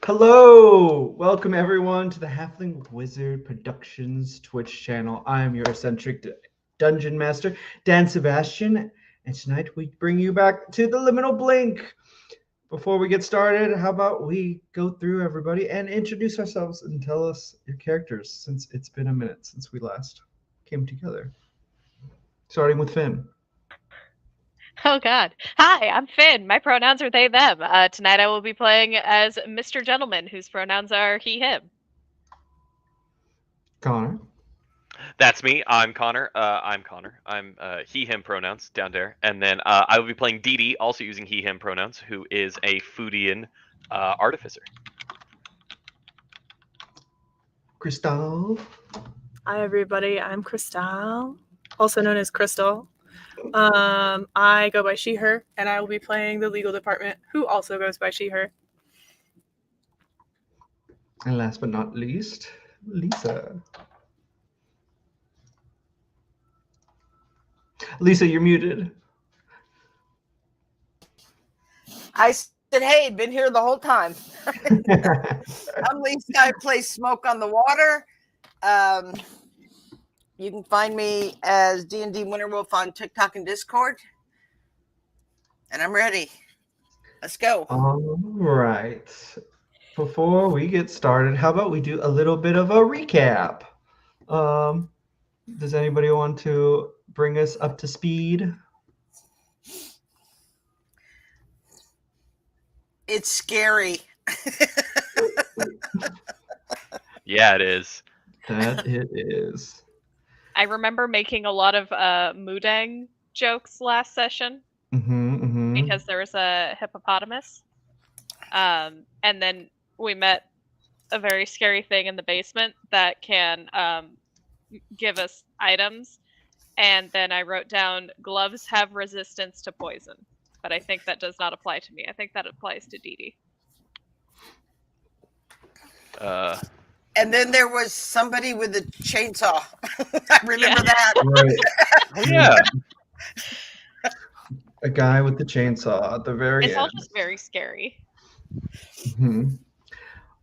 Hello! Welcome everyone to the Halfling Wizard Productions Twitch channel. I'm your eccentric dungeon master, Dan Sebastian, and tonight we bring you back to the Liminal Blink. Before we get started, how about we go through everybody and introduce ourselves and tell us your characters, since it's been a minute since we last came together. Starting with Finn. Oh God. Hi, I'm Finn. My pronouns are they, them. Tonight I will be playing as Mr. Gentleman, whose pronouns are he, him. Connor. That's me. I'm Connor. I'm he, him pronouns down there. And then I will be playing Dee, also using he, him pronouns, who is a Foodian artificer. Crystal. Hi everybody, I'm Crystal, also known as Crystal. I go by she, her, and I will be playing the legal department, who also goes by she, her. And last but not least, Lisa. Lisa, you're muted. I said, hey, been here the whole time. I'm Lisa. I play Smoke on the Water. You can find me as D&D Winterwolf on TikTok and Discord. And I'm ready. Let's go. All right. Before we get started, how about we do a little bit of a recap? Does anybody want to bring us up to speed? It's scary. Yeah, it is. That it is. I remember making a lot of Mudang jokes last session because there was a hippopotamus. And then we met a very scary thing in the basement that can give us items. And then I wrote down, gloves have resistance to poison. But I think that does not apply to me. I think that applies to Dee. And then there was somebody with a chainsaw. I remember that. Right. Oh, yeah. A guy with the chainsaw at the very It's end. all just very scary.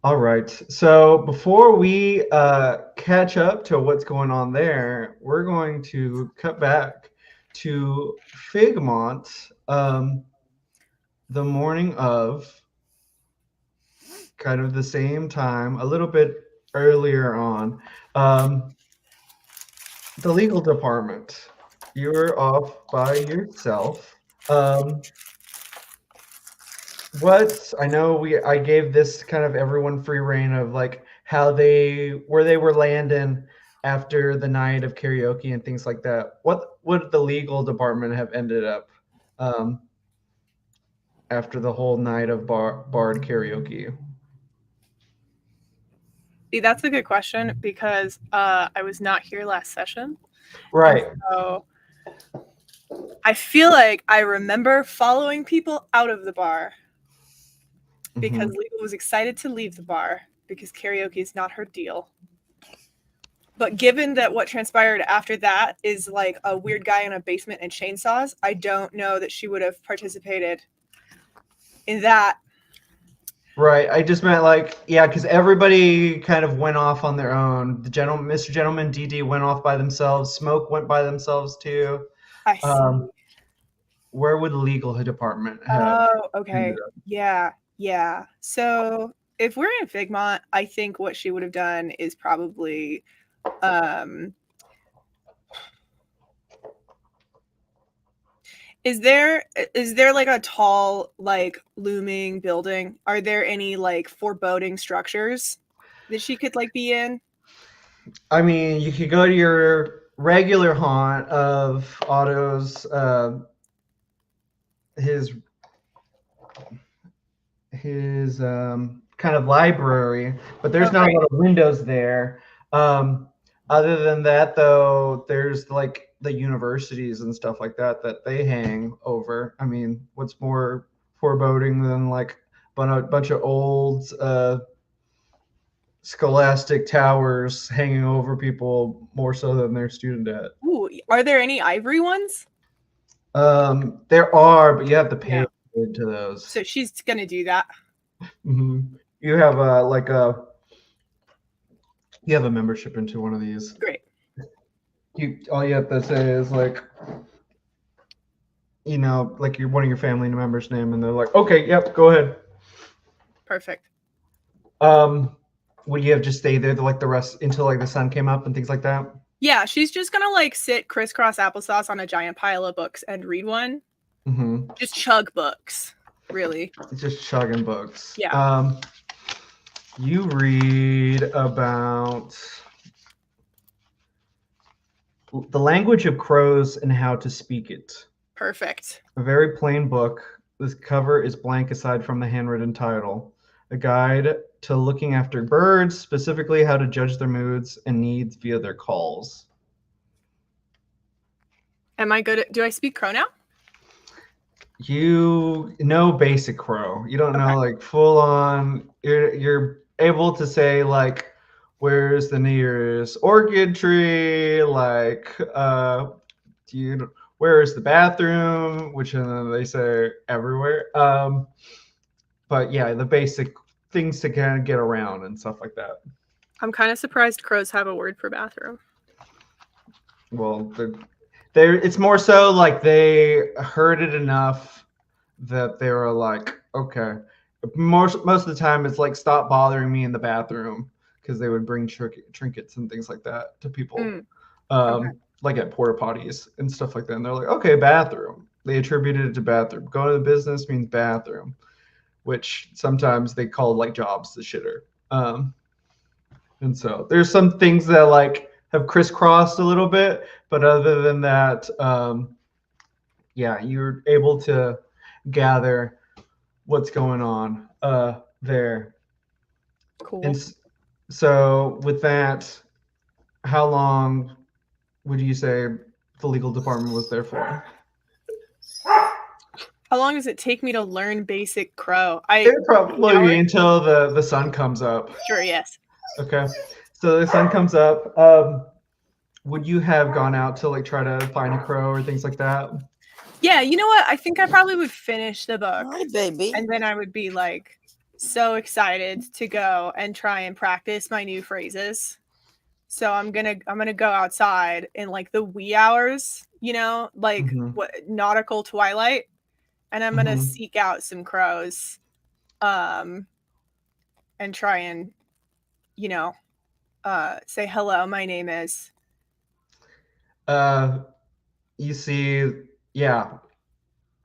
All right. So before we catch up to what's going on there, we're going to cut back to Figmont the morning of, kind of the same time, a little bit earlier on. The legal department. You were off by yourself. What I know, I gave this kind of everyone free reign of like where they were landing after the night of karaoke and things like that. What would the legal department have ended up after the whole night of barred karaoke? See, that's a good question because I was not here last session. Right. So I feel like I remember following people out of the bar because Legal was excited to leave the bar because karaoke is not her deal. But given that what transpired after that is like a weird guy in a basement and chainsaws, I don't know that she would have participated in that. Right. I just meant because everybody kind of went off on their own. Mr. Gentleman, DD went off by themselves. Smoke went by themselves too. I see. Where would the legal department have? Oh, okay. Yeah. So if we're in Figmont, I think what she would have done is probably Is there like a tall, like looming building? Are there any like foreboding structures that she could like be in? I mean, you could go to your regular haunt of Otto's, his kind of library, but there's not a lot of windows there. Other than that, though, there's like the universities and stuff like that they hang over. I mean, what's more foreboding than like a bunch of old scholastic towers hanging over people more so than their student debt? Ooh, are there any ivory ones? There are, but you have to pay to those. So she's gonna do that. Mm-hmm. You have you have a membership into one of these. Great. All you have to say is like, like you're one of your family members' name, and they're like, okay, yep, go ahead. Perfect. Would you have just stayed there the rest until like the sun came up and things like that? Yeah, she's just gonna like sit crisscross applesauce on a giant pile of books and read one. Mm-hmm. Just chug books, really. Just chugging books. Yeah. You read about the language of crows and how to speak it. Perfect. A very plain book. This cover is blank aside from the handwritten title. A guide to looking after birds, specifically how to judge their moods and needs via their calls. Am I good at, do I speak crow now? You know basic crow. You don't know like full on. You're able to say like, where's the nearest orchid tree? Like, where is the bathroom? Which they say everywhere. But yeah, the basic things to kind of get around and stuff like that. I'm kind of surprised crows have a word for bathroom. Well, it's more so like they heard it enough that they were like, okay. Most of the time, it's like, stop bothering me in the bathroom, because they would bring trinkets and things like that to people, like at porta potties and stuff like that. And they're like, okay, bathroom. They attributed it to bathroom. Go to the business means bathroom, which sometimes they call like jobs the shitter. And so there's some things that like have crisscrossed a little bit, but other than that, yeah, you're able to gather what's going on there. Cool. And so with that, how long would you say the legal department was there for? How long does it take me to learn basic crow? Probably until the sun comes up. Sure, yes. Okay. So the sun comes up. Would you have gone out to like try to find a crow or things like that? Yeah, you know what? I think I probably would finish the book. Hi, baby. And then I would be like so excited to go and try and practice my new phrases. So I'm gonna go outside in like the wee hours, like what nautical twilight, and I'm gonna seek out some crows, and try and say hello. My name is. You see, yeah,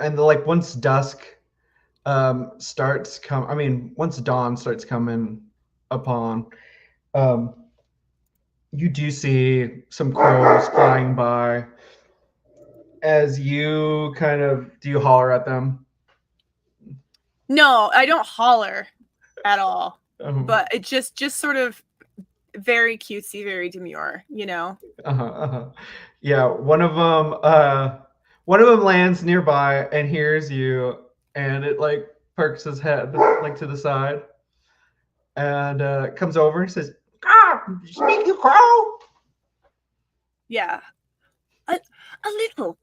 and like once dusk starts once dawn starts coming upon, you do see some crows flying by. As you do you holler at them? No, I don't holler at all. But it just sort of very cutesy, very demure, Yeah, one of them lands nearby and hears you, and it like perks his head like to the side, and comes over and says, speak, you crow? Yeah, a little,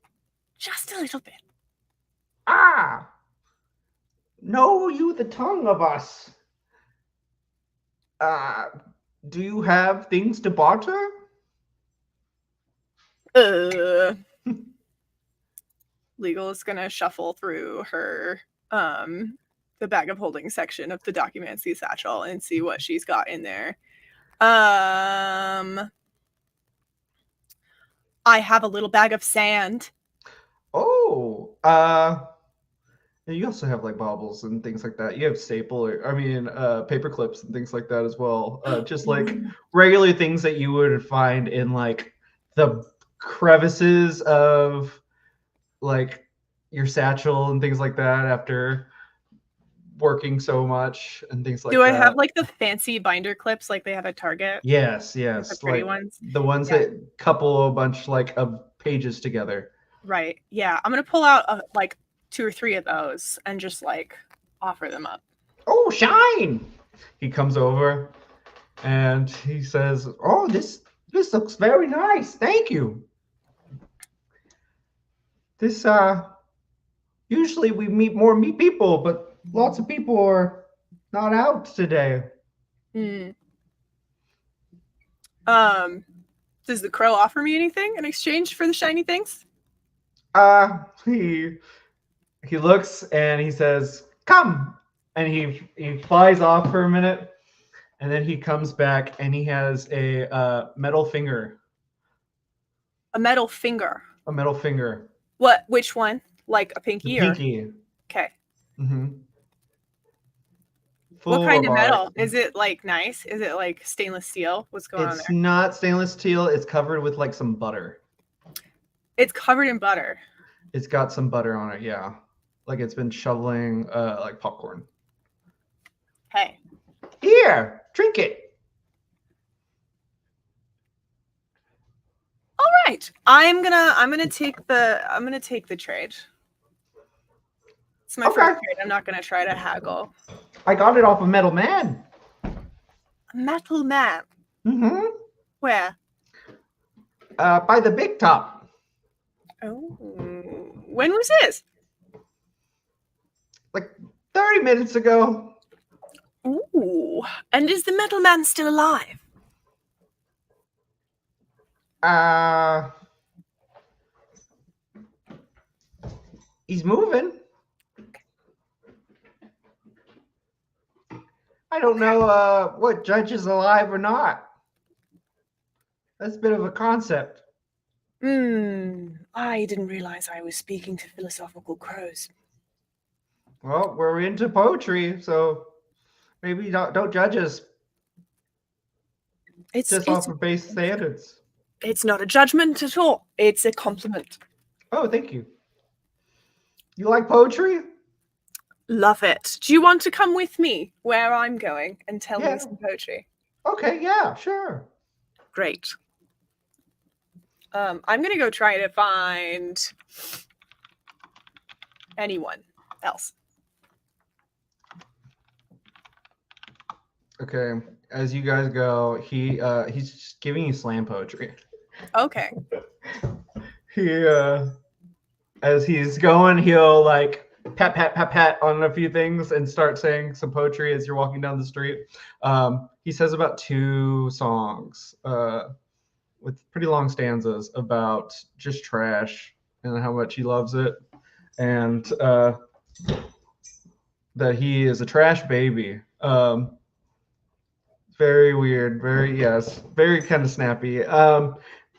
just a little bit. Know you the tongue of us? Do you have things to barter? Legal is gonna shuffle through her the bag of holding section of the Documancy satchel and see what she's got in there. I have a little bag of sand. Oh, you also have like baubles and things like that. You have paper clips and things like that as well. Just like regular things that you would find in like the crevices of like your satchel and things like that after working so much and things like that. Do I have like the fancy binder clips like they have at Target? Yes. The pretty ones? The ones that couple a bunch like of pages together. Right. Yeah. I'm going to pull out like 2 or 3 of those and just like offer them up. Oh, shine! He comes over and he says, oh, this looks very nice. Thank you. This usually we meet people, but lots of people are not out today. Does the crow offer me anything in exchange for the shiny things? He looks and he says, "Come," and he flies off for a minute, and then he comes back and he has a metal finger. A metal finger. A metal finger. What? Which one? Like a pinky? The pinky. Okay. Mm-hmm. What kind of metal? Is it like nice? Is it like stainless steel? What's going on there? It's not stainless steel. It's covered with like some butter. It's covered in butter. It's got some butter on it, yeah. Like it's been shoveling like popcorn. Hey. Here, drink it. All right. I'm gonna take the trade. It's my first trade. I'm not gonna try to haggle. I got it off a Metal Man. A Metal Man? Mm-hmm. Where? By the Bigtop. Oh. When was this? Like 30 minutes ago. Ooh. And is the Metal Man still alive? He's moving. I don't know what judge is alive or not. That's a bit of a concept. I didn't realize I was speaking to philosophical crows. Well, we're into poetry, so maybe don't judge us. It's off of base standards. It's not a judgment at all. It's a compliment. Oh, thank you. You like poetry? Love it. Do you want to come with me where I'm going and tell me some poetry? Okay, yeah, sure. Great. I'm going to go try to find anyone else. Okay, as you guys go, he's just giving you slam poetry. Okay. As he's going, he'll like pat on a few things and start saying some poetry as you're walking down the street. He says about 2 songs with pretty long stanzas about just trash and how much he loves it, and that he is a trash baby. Very weird, very kind of snappy.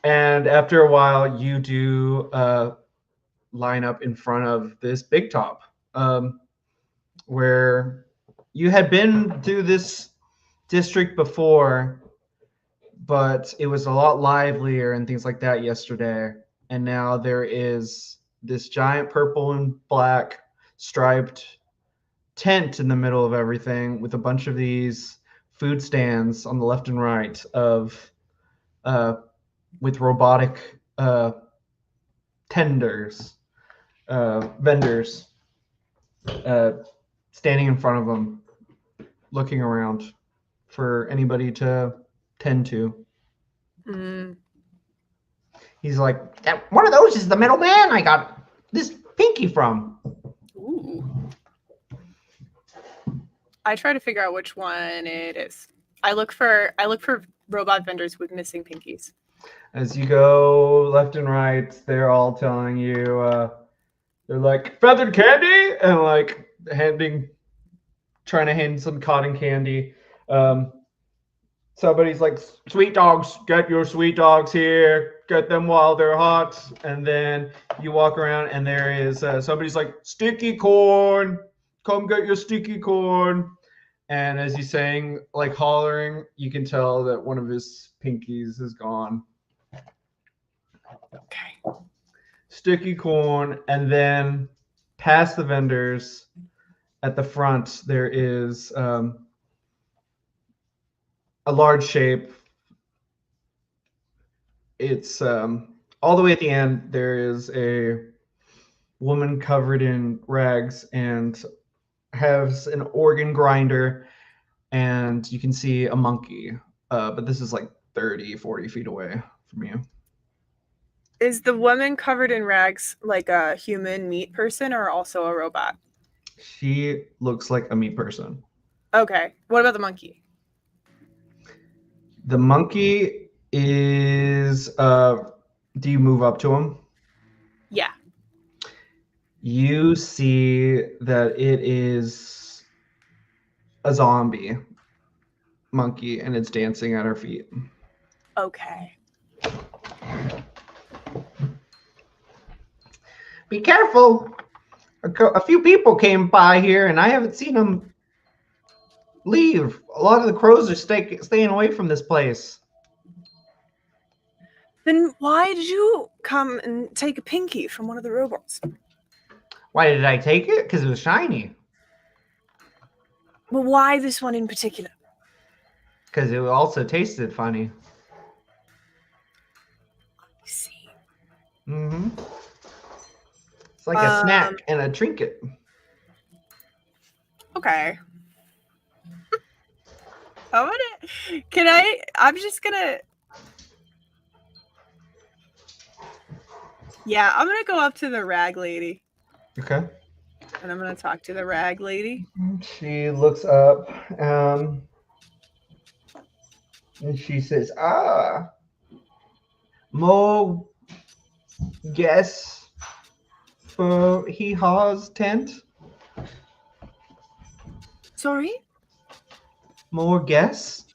And after a while, you do line up in front of this Bigtop, where you had been to this district before, but it was a lot livelier and things like that yesterday. And now there is this giant purple and black striped tent in the middle of everything with a bunch of these food stands on the left and right of with robotic vendors standing in front of them, looking around for anybody to tend to. He's like, one of those is the Metal Man I got this pinky from. Ooh. I try to figure out which one it is. I look for robot vendors with missing pinkies. As you go left and right, they're all telling you, they're like, feathered candy, and like trying to hand some cotton candy. Somebody's like, sweet dogs, get your sweet dogs here, get them while they're hot. And then you walk around and there is somebody's like, sticky corn, come get your sticky corn. And as he's saying, like hollering, you can tell that one of his pinkies is gone. Okay. Sticky corn, and then past the vendors at the front, there is a large shape. It's all the way at the end, there is a woman covered in rags and has an organ grinder, and you can see a monkey, but this is like 30-40 feet away from you. Is the woman covered in rags like a human meat person or also a robot? She looks like a meat person. Okay. What about the monkey? The monkey is. Do you move up to him? Yeah. You see that it is a zombie monkey, and it's dancing at her feet. Okay. Be careful! A few people came by here, and I haven't seen them leave. A lot of the crows are staying away from this place. Then why did you come and take a pinky from one of the robots? Why did I take it? Because it was shiny. Well, why this one in particular? Because it also tasted funny. I see. Mm-hmm. It's like a snack and a trinket. Okay. I'm just gonna... Yeah, I'm gonna go up to the rag lady. Okay. And I'm gonna talk to the rag lady. She looks up, and she says, more guests for HeeHaw's tent? Sorry? More guests?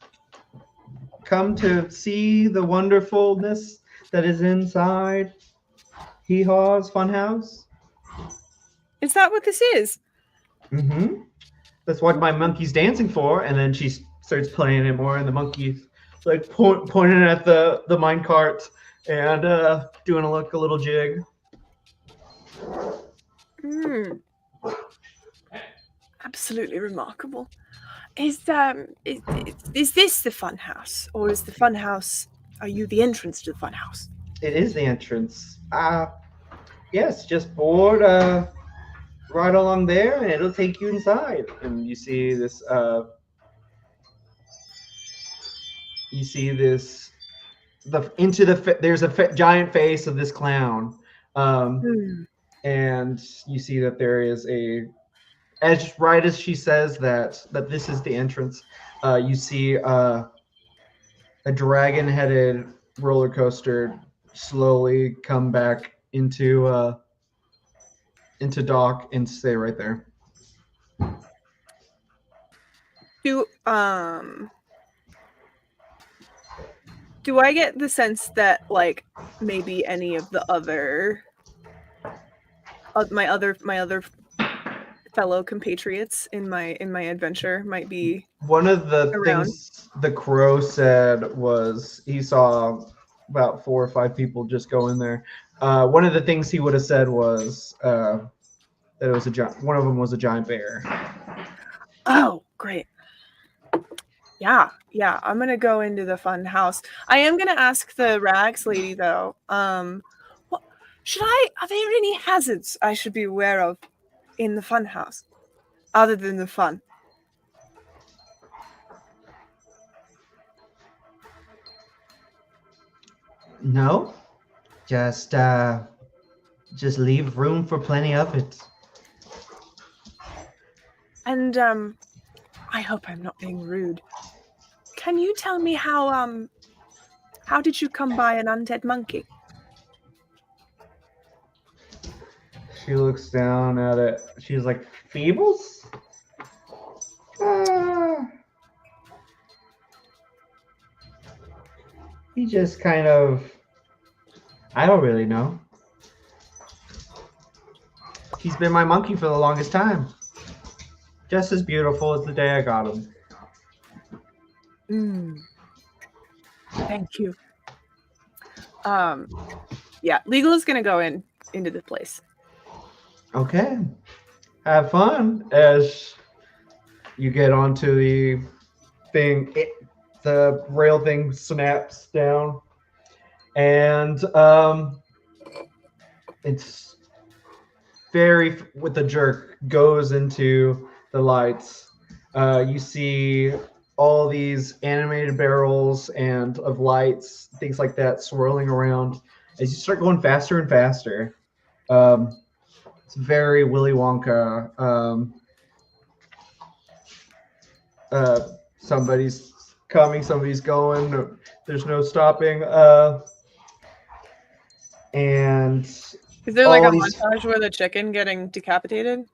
Come to see the wonderfulness that is inside HeeHaw's Funhouse? Is that what this is? Mm-hmm. That's what my monkey's dancing for. And then she starts playing it more, and the monkey's like pointing at the minecart and doing a little jig. Absolutely remarkable. Is this the fun house, or is the fun house? Are you the entrance to the fun house? It is the entrance. Yes, just board right along there, and it'll take you inside. And you see this. There's a giant face of this clown, and you see that there is as she says that this is the entrance, you see a dragon-headed roller coaster slowly come back into dock and stay right there. Do I get the sense that like maybe any of the other my other fellow compatriots in my adventure might be one of the around? Things the crow said was he saw about 4 or 5 people just go in there. One of the things he would have said was that it was one of them was a giant bear. Oh, great. Yeah, I'm gonna go into the fun house. I am gonna ask the rags lady though. Are there any hazards I should be aware of in the fun house, other than the fun? No, just leave room for plenty of it. And I hope I'm not being rude. Can you tell me how did you come by an undead monkey? She looks down at it. She's like, Feebles? He just kind of, I don't really know. He's been my monkey for the longest time. Just as beautiful as the day I got him. Thank you. Yeah, Legal is gonna go into the place. Okay. Have fun as you get onto the thing. The rail thing snaps down, and it's very, with a jerk, goes into the lights. You see all these animated barrels and of lights, things like that, swirling around as you start going faster and faster. It's very Willy Wonka. Somebody's coming, somebody's going. There's no stopping. And Is there like all a these, montage with a chicken getting decapitated?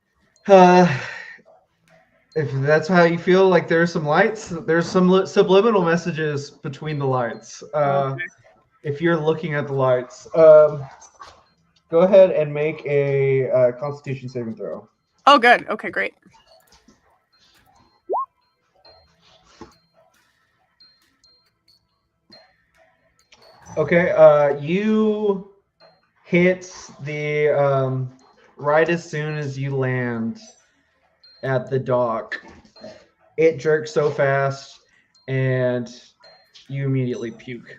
if that's how you feel, like there's some lights, there's some subliminal messages between the lights. Okay. If you're looking at the lights, go ahead and make a Constitution saving throw. Oh, good. Okay, great. Okay, you hit the right as soon as you land at the dock. It jerks so fast, and you immediately puke.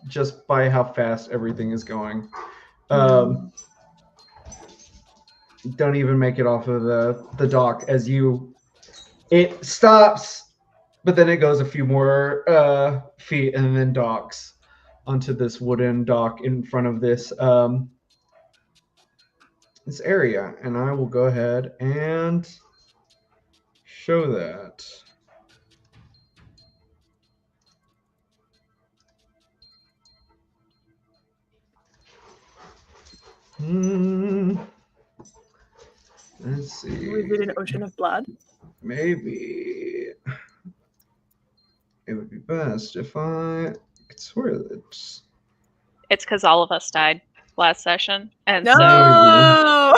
Just by how fast everything is going. Don't even make it off of the dock as it stops, but then it goes a few more feet and then docks onto this wooden dock in front of this this area. And I will go ahead and show that. Let's see. Was it an ocean of blood? Maybe it would be best if I could swear that It's because all of us died last session, and No!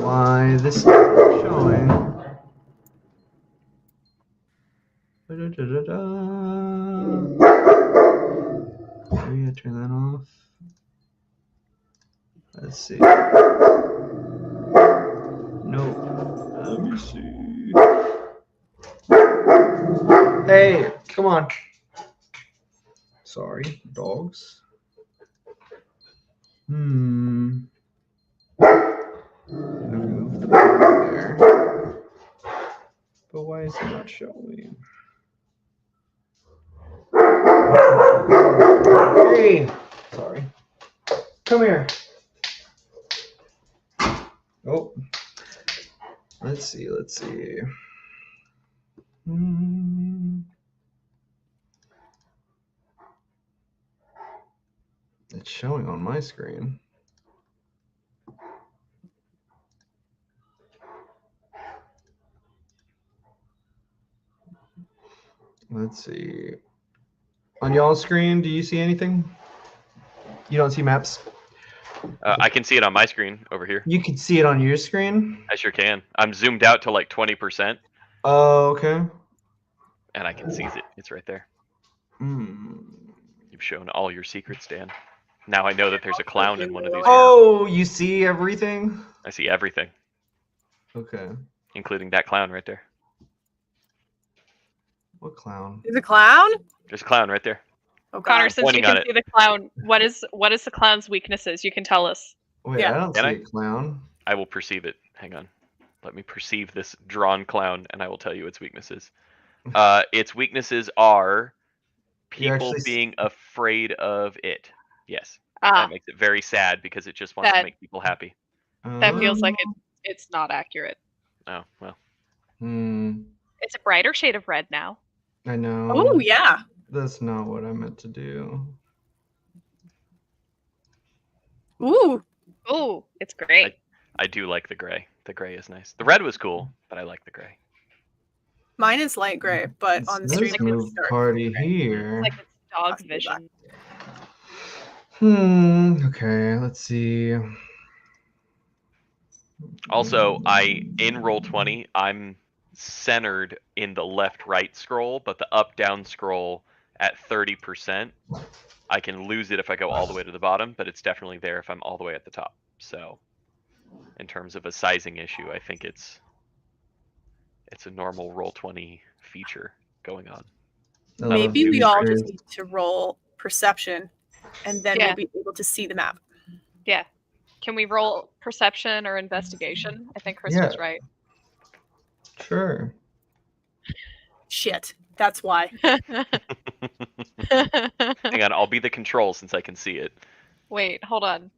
why this is showing. Maybe I turn that off. Let's see. Nope. Let me see. Hey, come on. Sorry, dogs. Remove the button there. But why is it not showing? Hey, sorry. Come here. Oh, let's see. It's showing on my screen. Let's see. On y'all's screen, do you see anything? You don't see maps? I can see it on my screen over here. You can see it on your screen? I sure can. I'm zoomed out to like 20%. Oh, okay. And I can seize it. It's right there. You've shown all your secrets, Dan. Now I know that there's a clown in one of these rooms. Oh, you see everything? I see everything. Okay. Including that clown right there. What clown? Is a clown? There's a clown right there. Oh, Connor, God. since you can see the clown, what is the clown's weaknesses? You can tell us. Wait, Yeah. I don't see a clown. I will perceive it. Hang on. Let me perceive this drawn clown, and I will tell you its weaknesses. Its weaknesses are people being afraid of it. Yes. That makes it very sad because it just wants to make people happy. That feels like it's not accurate. Oh, well. It's a brighter shade of red now. I know. Oh, yeah. That's not what I meant to do. Ooh. Ooh, it's great. I do like the gray. The gray is nice. The red was cool, but I like the gray. Mine is light gray, but on the stream it's dark party gray. Here. It's like it's dog's vision. Okay, let's see. Also, in Roll20, I'm centered in the left-right scroll, but the up-down scroll at 30%, I can lose it if I go all the way to the bottom, but it's definitely there if I'm all the way at the top. So, in terms of a sizing issue, I think it's a normal Roll20 feature going on. Maybe we all just need to roll perception, and then we'll be able to see the map. Yeah. Can we roll perception or investigation? I think Chris was right. Sure. Shit. That's why. Hang on, I'll be the control since I can see it. Wait, hold on.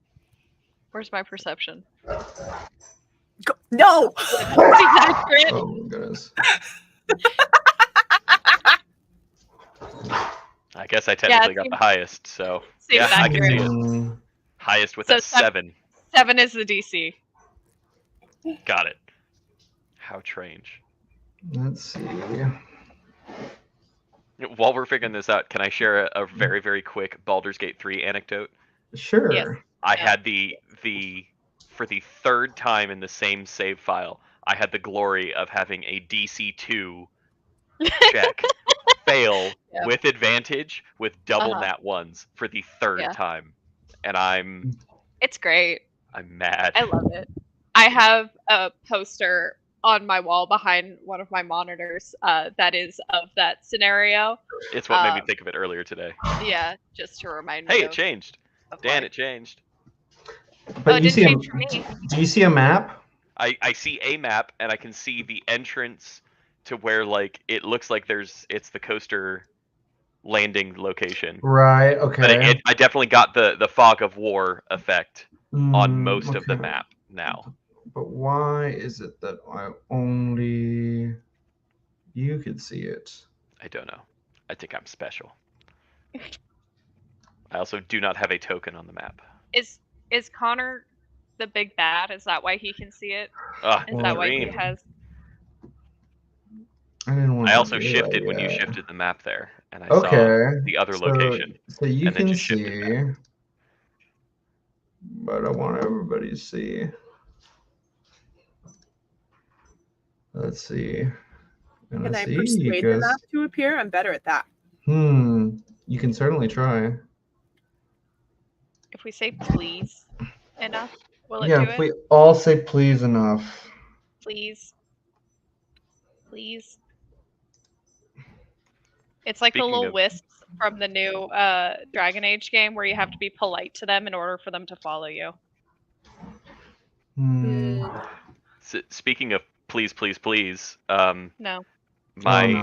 Where's my perception? Go. No. Seems accurate. Oh my goodness. I guess I technically got the highest, so yeah, I can see it. Highest with a 7. 7 is the DC. Got it. How strange. Let's see. While we're figuring this out, can I share a very, very quick Baldur's Gate 3 anecdote? Sure. Yes. I had the for the 3rd time in the same save file, I had the glory of having a DC 2 check fail with advantage with double nat ones for the 3rd time. And It's great. I'm mad. I love it. I have a poster on my wall behind one of my monitors that is of that scenario. It's what made me think of it earlier today. Yeah, just to remind me. Hey, it changed. Dan, it changed. But you see change for me. Do you see a map? I see a map, and I can see the entrance to where, like, it looks like it's the coaster landing location. Right, okay. But I definitely got the fog of war effect on most of the map now. But why is it that you could see it? I don't know. I think I'm special. I also do not have a token on the map. Is Connor the big bad? Is that why he can see it? Is that why he has? I also shifted when you shifted the map there, and I saw the other location. So you can see, but I want everybody to see. Let's see. Can I persuade the map to appear? I'm better at that. You can certainly try. If we say please enough, will it do it? If we all say please enough. Please. Please. It's like the little wisps from the new Dragon Age game where you have to be polite to them in order for them to follow you. So, speaking of please, no. I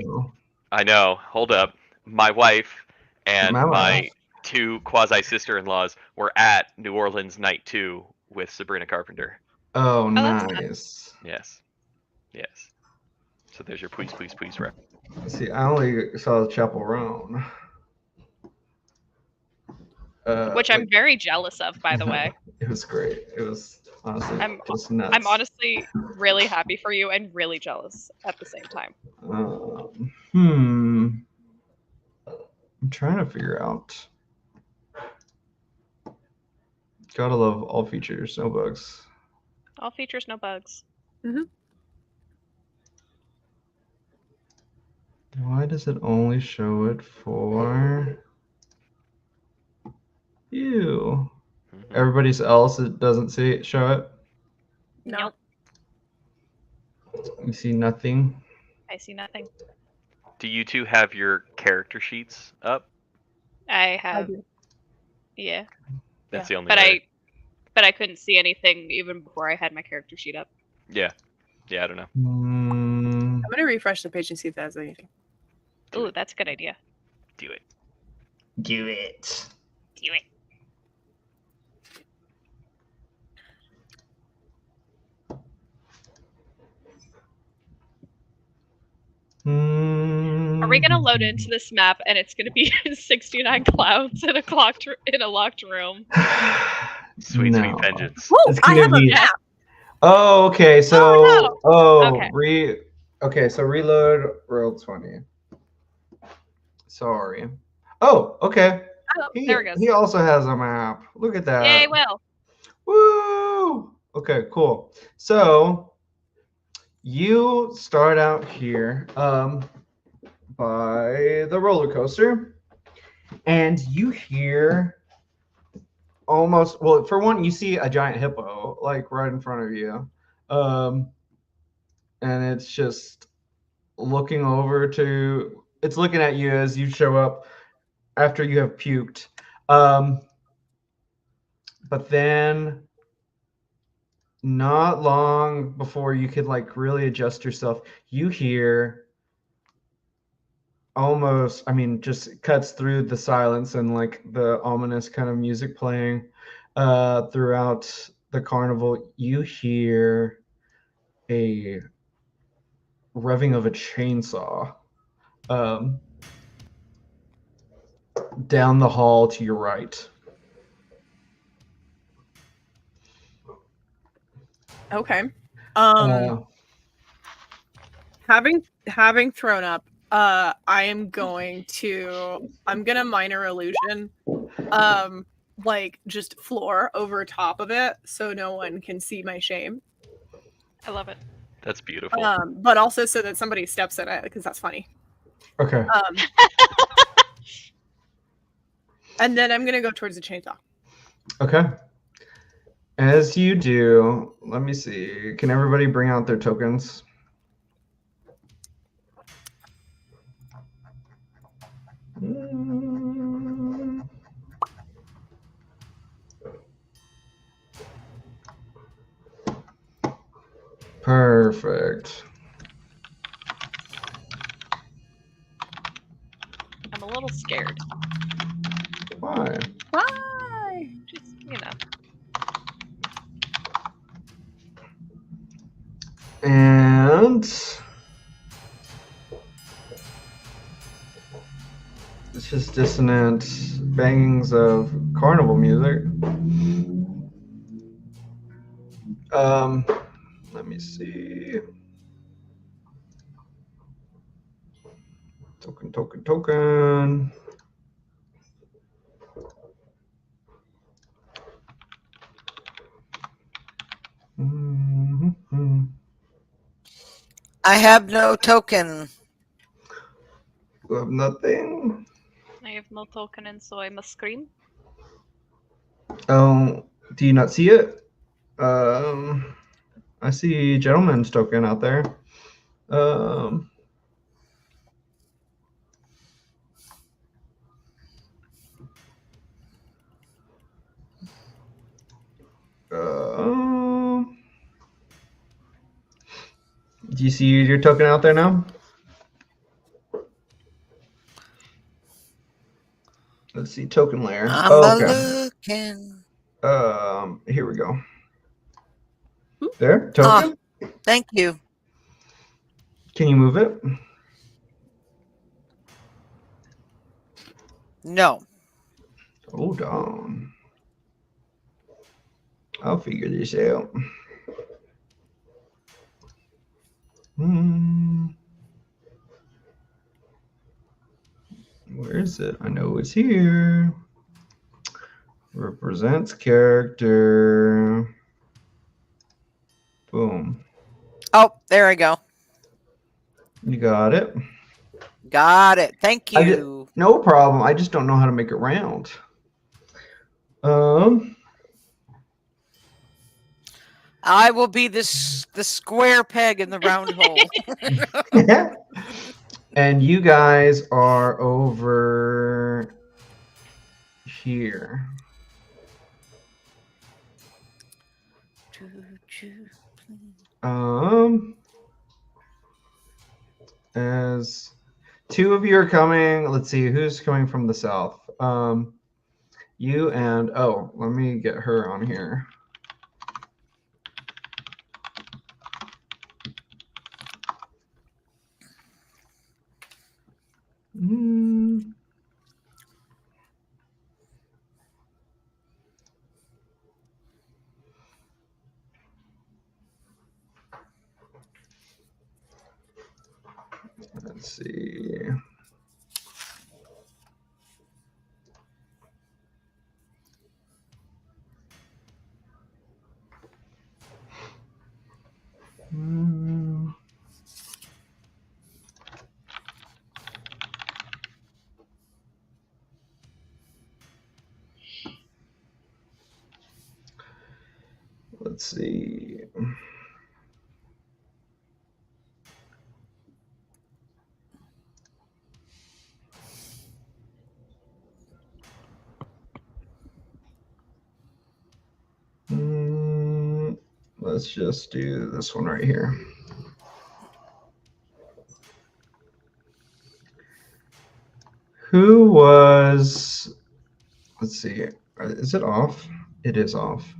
know, hold up. My wife and my 2 quasi-sister-in-laws were at New Orleans Night 2 with Sabrina Carpenter. Oh, nice. Yes. So there's your please rep. See, I only saw Chapel Roan. Which I'm very jealous of, by the way. It was great. It was honestly just nuts. I'm honestly really happy for you and really jealous at the same time. I'm trying to figure out. Gotta love all features, no bugs. All features, no bugs. Why does it only show it for you? Everybody else, it doesn't show it? No. You see nothing? I see nothing. Do you 2 have your character sheets up? I have. Yeah. That's the only But I couldn't see anything even before I had my character sheet up. Yeah, I don't know. I'm gonna refresh the page and see if that has anything. Ooh, that's a good idea. Do it. Do it. Are we gonna load into this map and it's gonna be 69 clouds in a locked room? Sweet vengeance. I have a map. Oh, okay. So, okay. So reload Roll20. Sorry. Oh, okay. Oh, there it goes. He also has a map. Look at that. Yay, Will. Woo! Okay, cool. So you start out here by the roller coaster, and you hear for one, you see a giant hippo like right in front of you, and it's just looking at you as you show up after you have puked, but then not long before you could like really adjust yourself, you hear just cuts through the silence and like the ominous kind of music playing throughout the carnival. You hear a revving of a chainsaw down the hall to your right. Okay. Having thrown up, I'm gonna minor illusion, like just floor over top of it, so no one can see my shame. I love it. That's beautiful. But also so that somebody steps in it, because that's funny. Okay. And then I'm gonna go towards the chainsaw. Okay. As you do, let me see. Can everybody bring out their tokens? Perfect. I'm a little scared. Why? Why? Just, you know. And it's just dissonant bangings of carnival music. Let me see. Token. Mm-hmm. I have no token. You have nothing? I have no token, and so I must scream. Oh, do you not see it? I see gentleman's token out there. Do you see your token out there now? Let's see, token layer. I'm looking. Here we go. There, token. Thank you. Can you move it? No. Hold on. I'll figure this out. Where is it? I know it's here. Represents character. Boom. Oh, there I go. You got it. Got it. Thank you. No problem. I just don't know how to make it round. I will be the square peg in the round hole. And you guys are over here. As two of you are coming, let's see who's coming from the south. You and let me get her on here. Let's see. Let's see. Let's just do this one right here. Who was, let's see, is it off? It is off.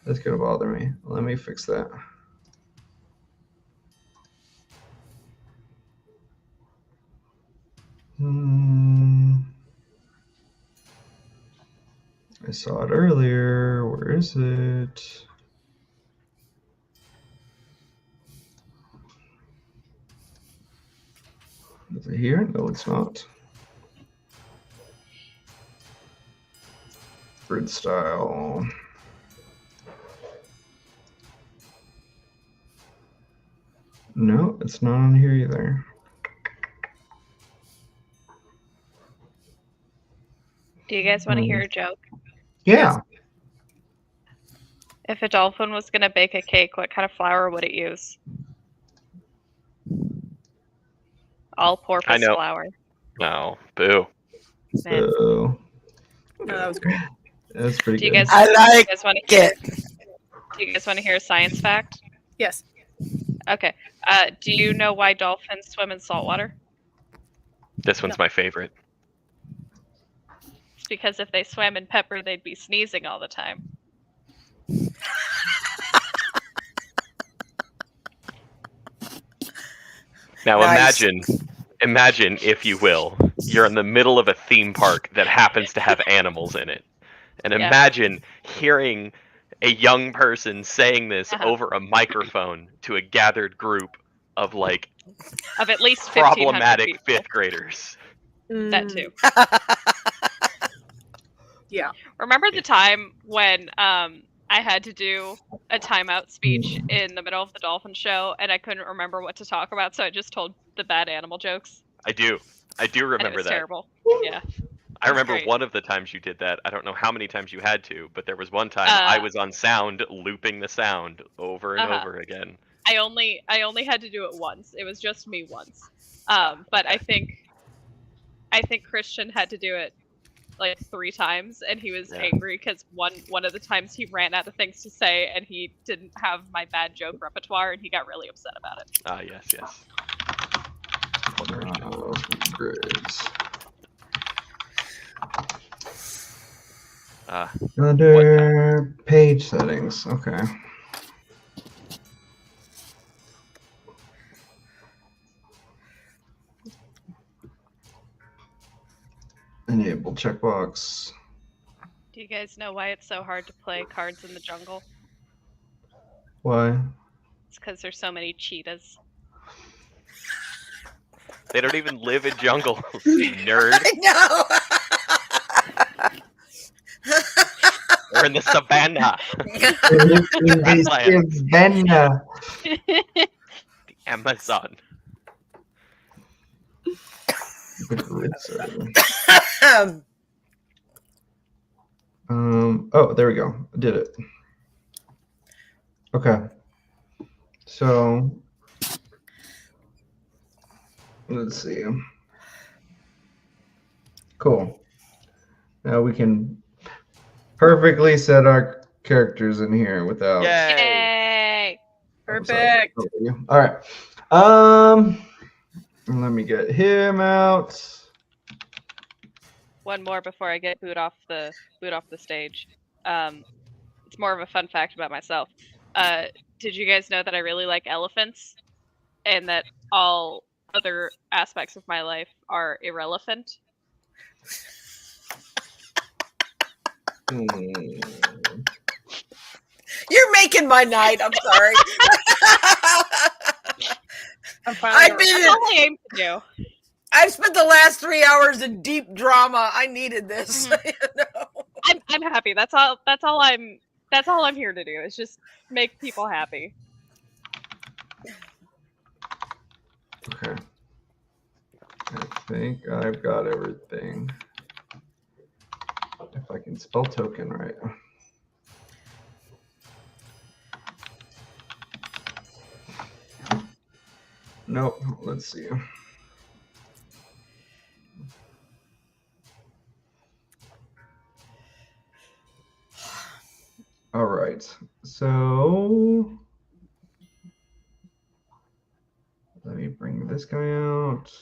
That's gonna bother me. Let me fix that. I saw it earlier. Where is it? Is it here? No, it's not. Bird style. No, it's not on here either. Do you guys want to hear a joke? Yeah. If a dolphin was going to bake a cake, what kind of flour would it use? All-purpose flour. No, boo. So, No, that was great. that's pretty Do you good. guys, I like do you guys want it. Do you guys want to hear a science fact? Yes. Okay. Do you know why dolphins swim in salt water? This one's my favorite. It's because if they swam in pepper, they'd be sneezing all the time. Now Nice. imagine, if you will, you're in the middle of a theme park that happens to have animals in it. And Yeah. imagine hearing a young person saying this Uh-huh. over a microphone to a gathered group of like Of at least 1,500 problematic people. fifth graders. That too. Yeah. Remember the time when I had to do a timeout speech in the middle of the dolphin show and I couldn't remember what to talk about, so I just told the bad animal jokes? I do And it remember was that. terrible. Yeah. I remember great. one of the times you did that. I don't know how many times you had to, but there was one time I was on sound looping the sound over and over again. I only had to do it once. It was just me once. But I think Christian had to do it like 3 times, and he was angry because one of the times he ran out of things to say, and he didn't have my bad joke repertoire, and he got really upset about it. Ah, yes. Grades. Ah, Under page settings. Okay. Enable checkbox. Do you guys know why it's so hard to play Cards in the Jungle? Why? It's because there's so many cheetahs. they don't even live in jungles, you nerd. I know. They're in the savannah, the Amazon. Oh, there we go. I did it. Okay. So let's see. Cool. Now we can perfectly set our characters in here without. Yay! Yay! Perfect. All right. Let me get him out. One more before I get boot off the stage. It's more of a fun fact about myself. Did you guys know that I really like elephants, and that all other aspects of my life are irrelevant? You're making my night. I'm sorry. I'm finally That's all I aim to do. I've spent the last 3 hours in deep drama. I needed this. You know? I'm happy. That's all I'm here to do. Is just make people happy. Okay. I think I've got everything. If I can spell token right. Nope. Let's see. All right. So let me bring this guy out.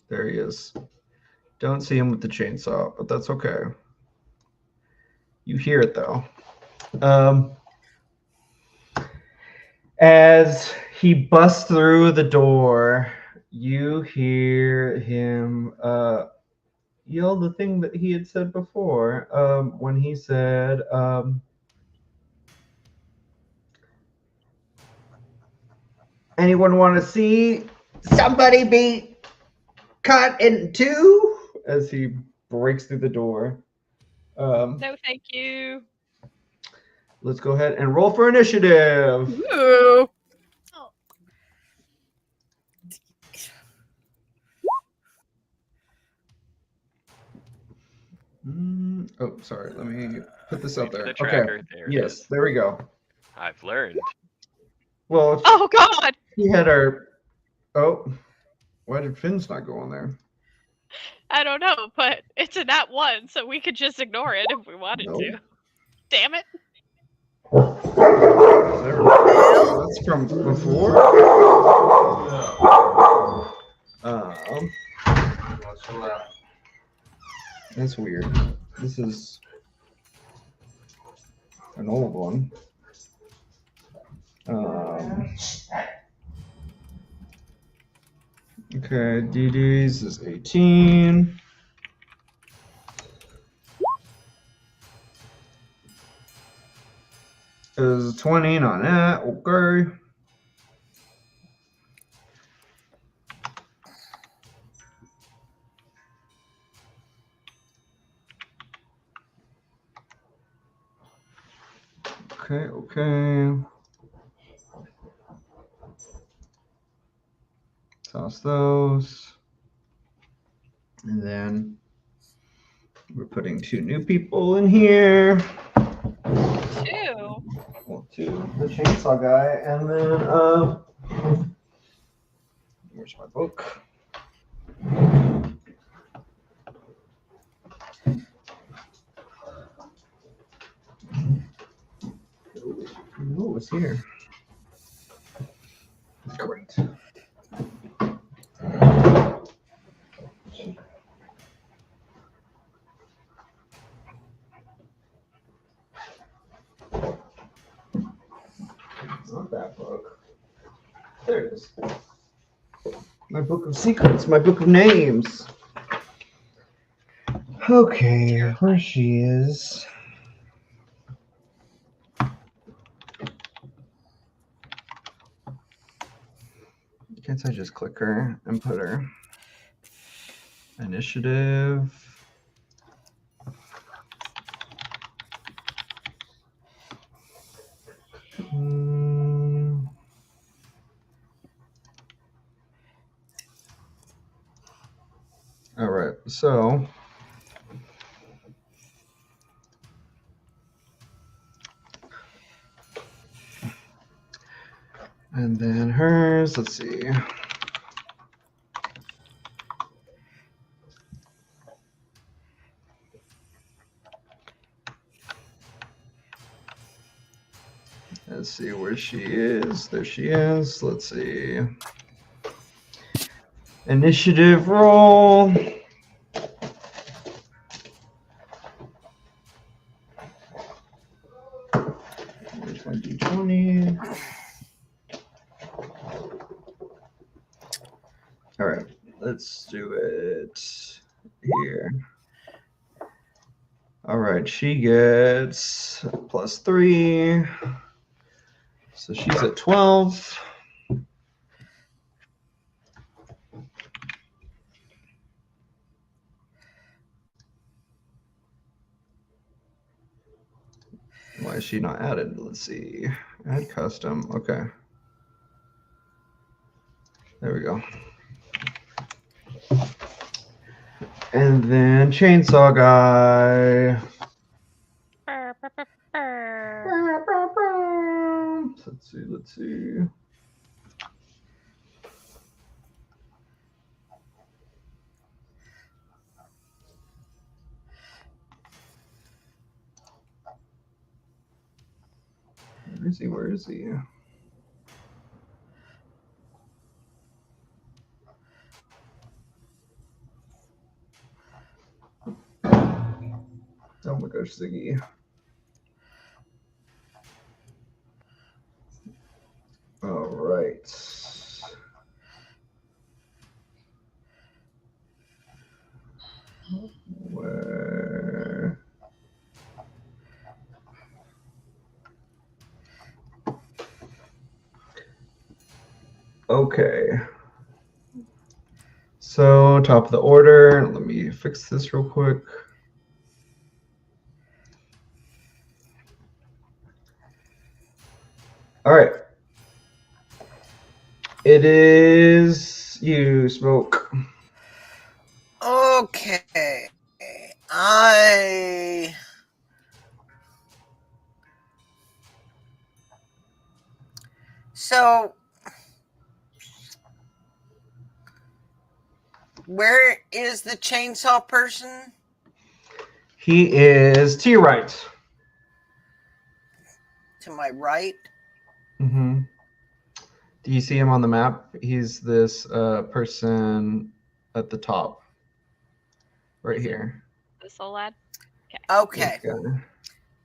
There he is. Don't see him with the chainsaw, but that's okay. You hear it though. As he busts through the door, you hear him yell the thing that he had said before, when he said, anyone want to see somebody be cut in two? As he breaks through the door. No, thank you. Let's go ahead and roll for initiative. Ooh. Oh, sorry. Let me put this out there. The tracker. Okay. There it Yes, is. there we go. I've learned. Well, Oh God! he had our. Oh, why did Finn's not go on there? I don't know, but it's a nat 1, so we could just ignore it if we wanted to. Damn it! That's from before. That's weird. This is an old one. Okay, DD's is 18. Is 20 on that. Okay. Okay. Toss those. And then we're putting 2 new people in here. 2? Well, 2. The chainsaw guy. And then, where's my book? Oh, it's here. Great. Not that book. There it is. My book of secrets, my book of names. Okay, where she is. Can't I just click her and put her? Initiative. All right, so and then hers, let's see. Let's see where she is. There she is. Let's see. Initiative roll. There's my D20. All right, let's do it here. All right, she gets +3. So she's at 12. Why is she not added? Let's see. Add custom. Okay. There we go. And then chainsaw guy. Let's see. Where is he? Oh my gosh, Ziggy. Where? Okay. So, top of the order. Let me fix this real quick. All right. It is you, Smoke. Okay. So, where is the chainsaw person? He is to your right. To my right. Mm-hmm. Do you see him on the map? He's this person at the top, right here. This old lad. Okay.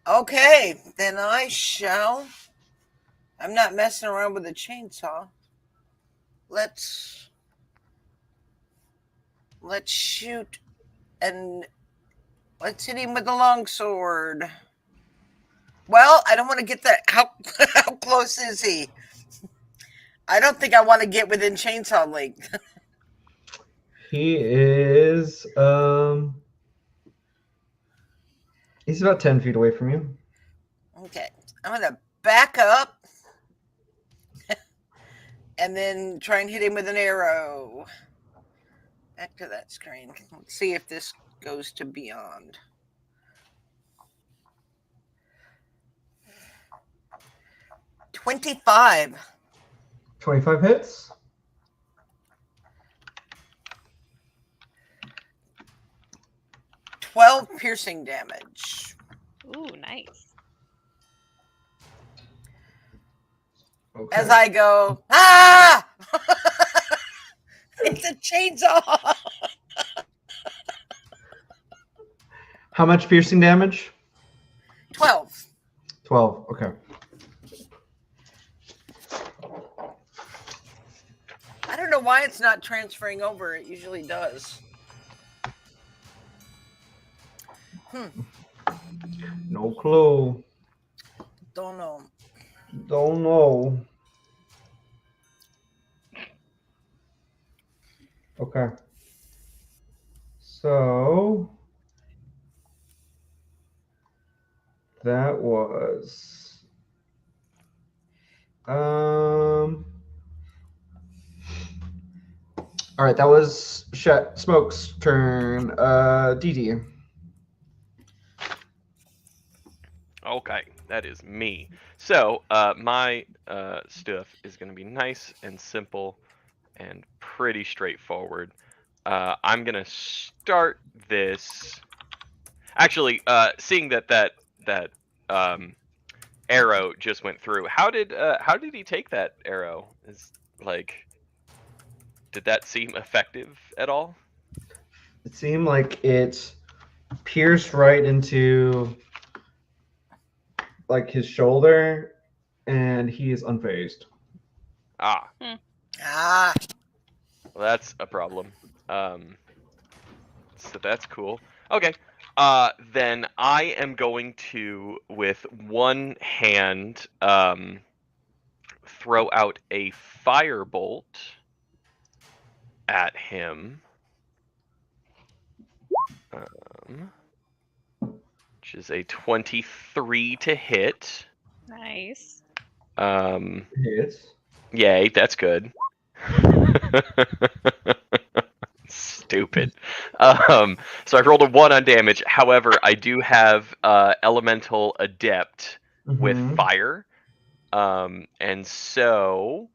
Okay, then I shall. I'm not messing around with a chainsaw. Let's shoot and let's hit him with the longsword. Well, I don't want to get that. How close is he? I don't think I want to get within chainsaw length. He is he's about 10 feet away from you. Okay, I'm gonna back up and then try and hit him with an arrow. Back to that screen. Let's see if this goes to beyond. $25. 25 hits. $12 piercing damage. Ooh, nice. Okay. As I go, ah! It's a chainsaw. How much piercing damage? 12. 12. Okay. I don't know why it's not transferring over. It usually does. No clue. Don't know. Don't know. Okay. So that was all right, that was Smoke's turn. DD. Okay, that is me. So my stuff is going to be nice and simple and pretty straightforward. I'm going to start this. Actually, seeing that arrow just went through, how did he take that arrow? Did that seem effective at all? It seemed like it pierced right into like his shoulder, and he is unfazed. Ah. Ah. Well, that's a problem. So that's cool. Okay. Then I am going to, with one hand, throw out a firebolt at him. Which is a 23 to hit. Nice. Hits. Yay, that's good. Stupid. So I rolled a 1 on damage. However, I do have Elemental Adept with fire. And so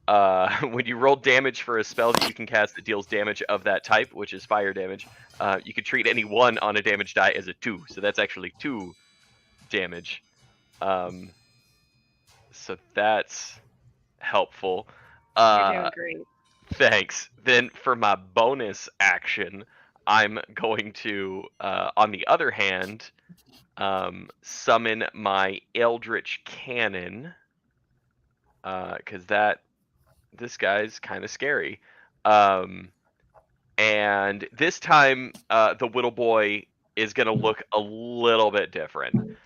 when you roll damage for a spell that you can cast that deals damage of that type, which is fire damage, you can treat any 1 on a damage die as a 2. So that's actually 2 damage. So that's helpful. You're doing great. Thanks. Then for my bonus action, I'm going to, on the other hand, summon my Eldritch Cannon, because this guy's kind of scary. And this time, the Whittle Boy is going to look a little bit different.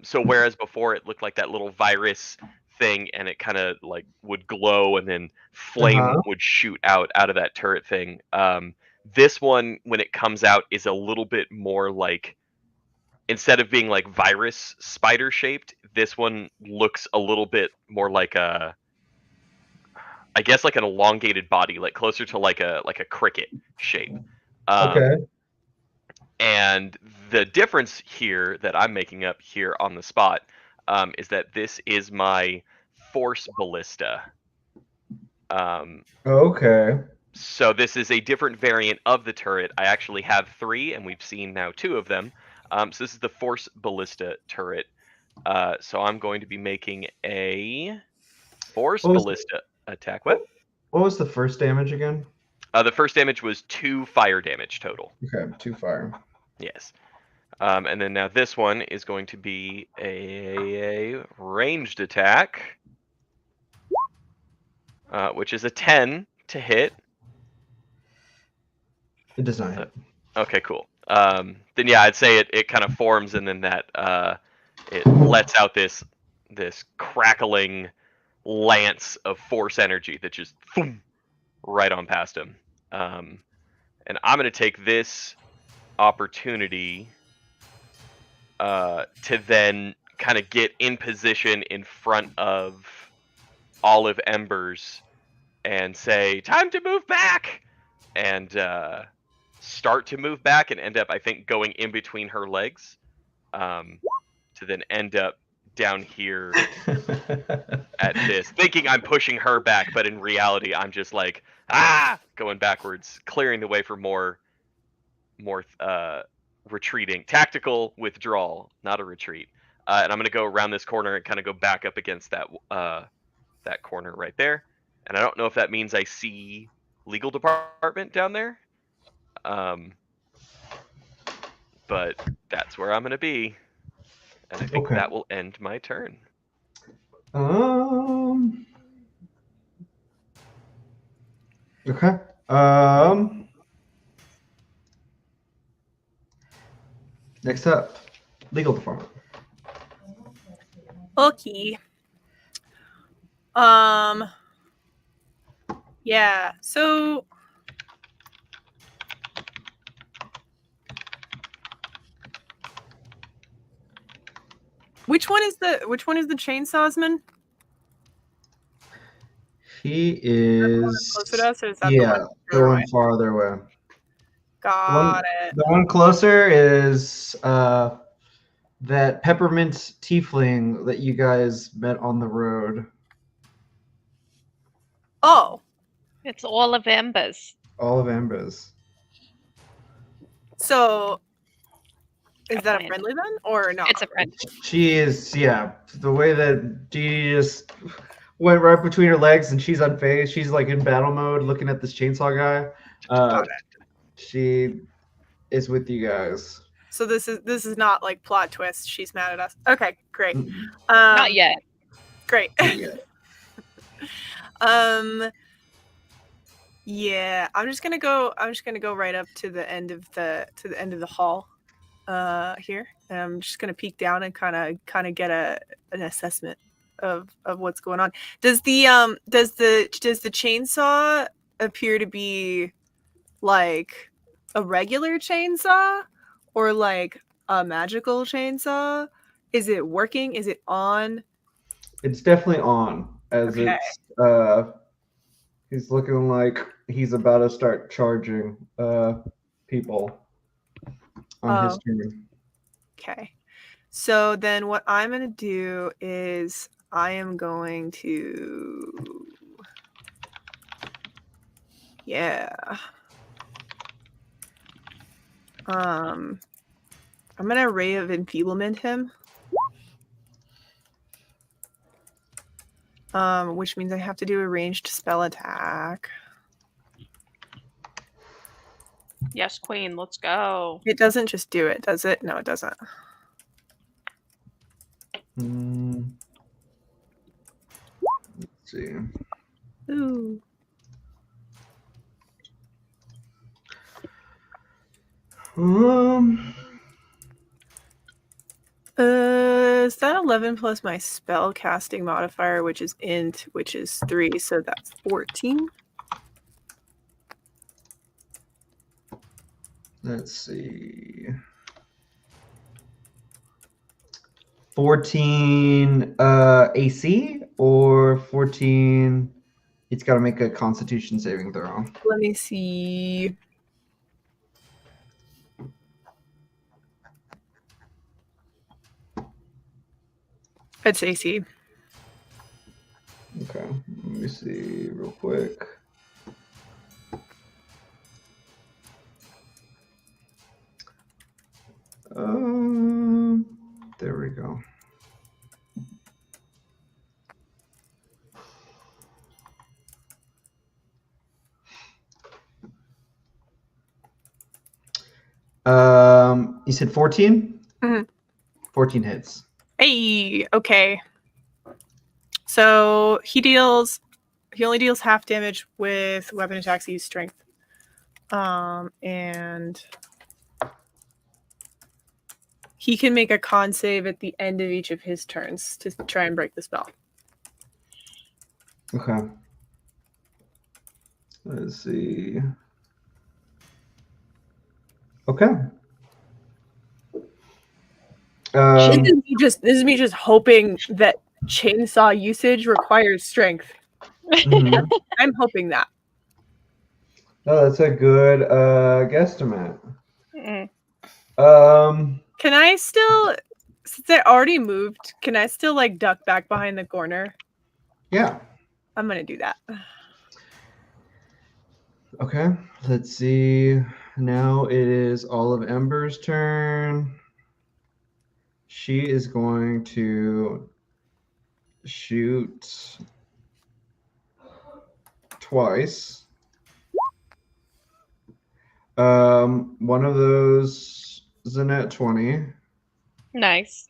So whereas before it looked like that little virus thing, and it kind of like would glow, and then flame would shoot out of that turret thing. This one, when it comes out, is a little bit more like, instead of being like virus spider shaped, this one looks a little bit more like a, I guess like an elongated body, like closer to like a cricket shape. Okay. And the difference here that I'm making up here on the spot is that this is my force ballista. Okay. So this is a different variant of the turret. I actually have 3, and we've seen now 2 of them. So this is the force ballista turret. So I'm going to be making a force ballista attack. What was the first damage again? The first damage was 2 fire damage total. Okay, 2 fire. Yes. And then now this one is going to be a ranged attack, which is a 10 to hit. It does not hit. Okay, cool. Then yeah, I'd say it kind of forms, and then that it lets out this crackling lance of force energy that just boom, right on past him. And I'm going to take this opportunity to then kind of get in position in front of Olive Embers and say, time to move back! And start to move back and end up, I think, going in between her legs to then end up down here at this, thinking I'm pushing her back, but in reality, I'm just like, going backwards, clearing the way for more retreating, tactical withdrawal, not a retreat. And I'm going to go around this corner and kind of go back up against that corner right there. And I don't know if that means I see legal department down there. But that's where I'm going to be. And I think that will end my turn. Okay. Next up, legal department. Okay. Yeah. So which one is the chainsawsman? He is closer to us, or is that the one farther away. Got it. The one closer is that peppermint tiefling that you guys met on the road. Oh. It's Olive Embers. Olive Embers. So, is that a friendly then, or not? It's a friend. She is, yeah. The way that Dee just went right between her legs and she's unfazed. She's like in battle mode, looking at this chainsaw guy. She is with you guys. So this is not like plot twist. She's mad at us. Okay, great. Not yet. Great. Not yet. Yeah, I'm just gonna go right up to the end of the hall here, and I'm just gonna peek down and kind of get an assessment of what's going on. Does the chainsaw appear to be like a regular chainsaw or like a magical chainsaw? Is it working? Is it on? It's definitely on, as it's he's looking like he's about to start charging people on his turn. Okay. So then what I'm going to do is I am going to I'm going to Ray of Enfeeblement him. Which means I have to do a ranged spell attack. Yes, Queen, let's go. It doesn't just do it, does it? No, it doesn't. Let's see. Ooh. Is that 11 plus my spell casting modifier, which is int, which is 3, so that's 14. Let's see. 14 AC or 14. It's got to make a Constitution saving throw. Let me see. It's AC. Okay, let me see real quick. There we go. You said 14? Mm-hmm. 14 hits. Hey, okay. So he only deals half damage with weapon attacks that use strength. And he can make a con save at the end of each of his turns to try and break the spell. Okay. Let's see. Okay. This is me just hoping that chainsaw usage requires strength. Mm-hmm. I'm hoping that. Oh, that's a good guesstimate. Can I still, since I already moved, can I still like duck back behind the corner? Yeah. I'm gonna do that. Okay. Let's see. Now it is all of Ember's turn. She is going to shoot twice. One of those is a net 20. Nice.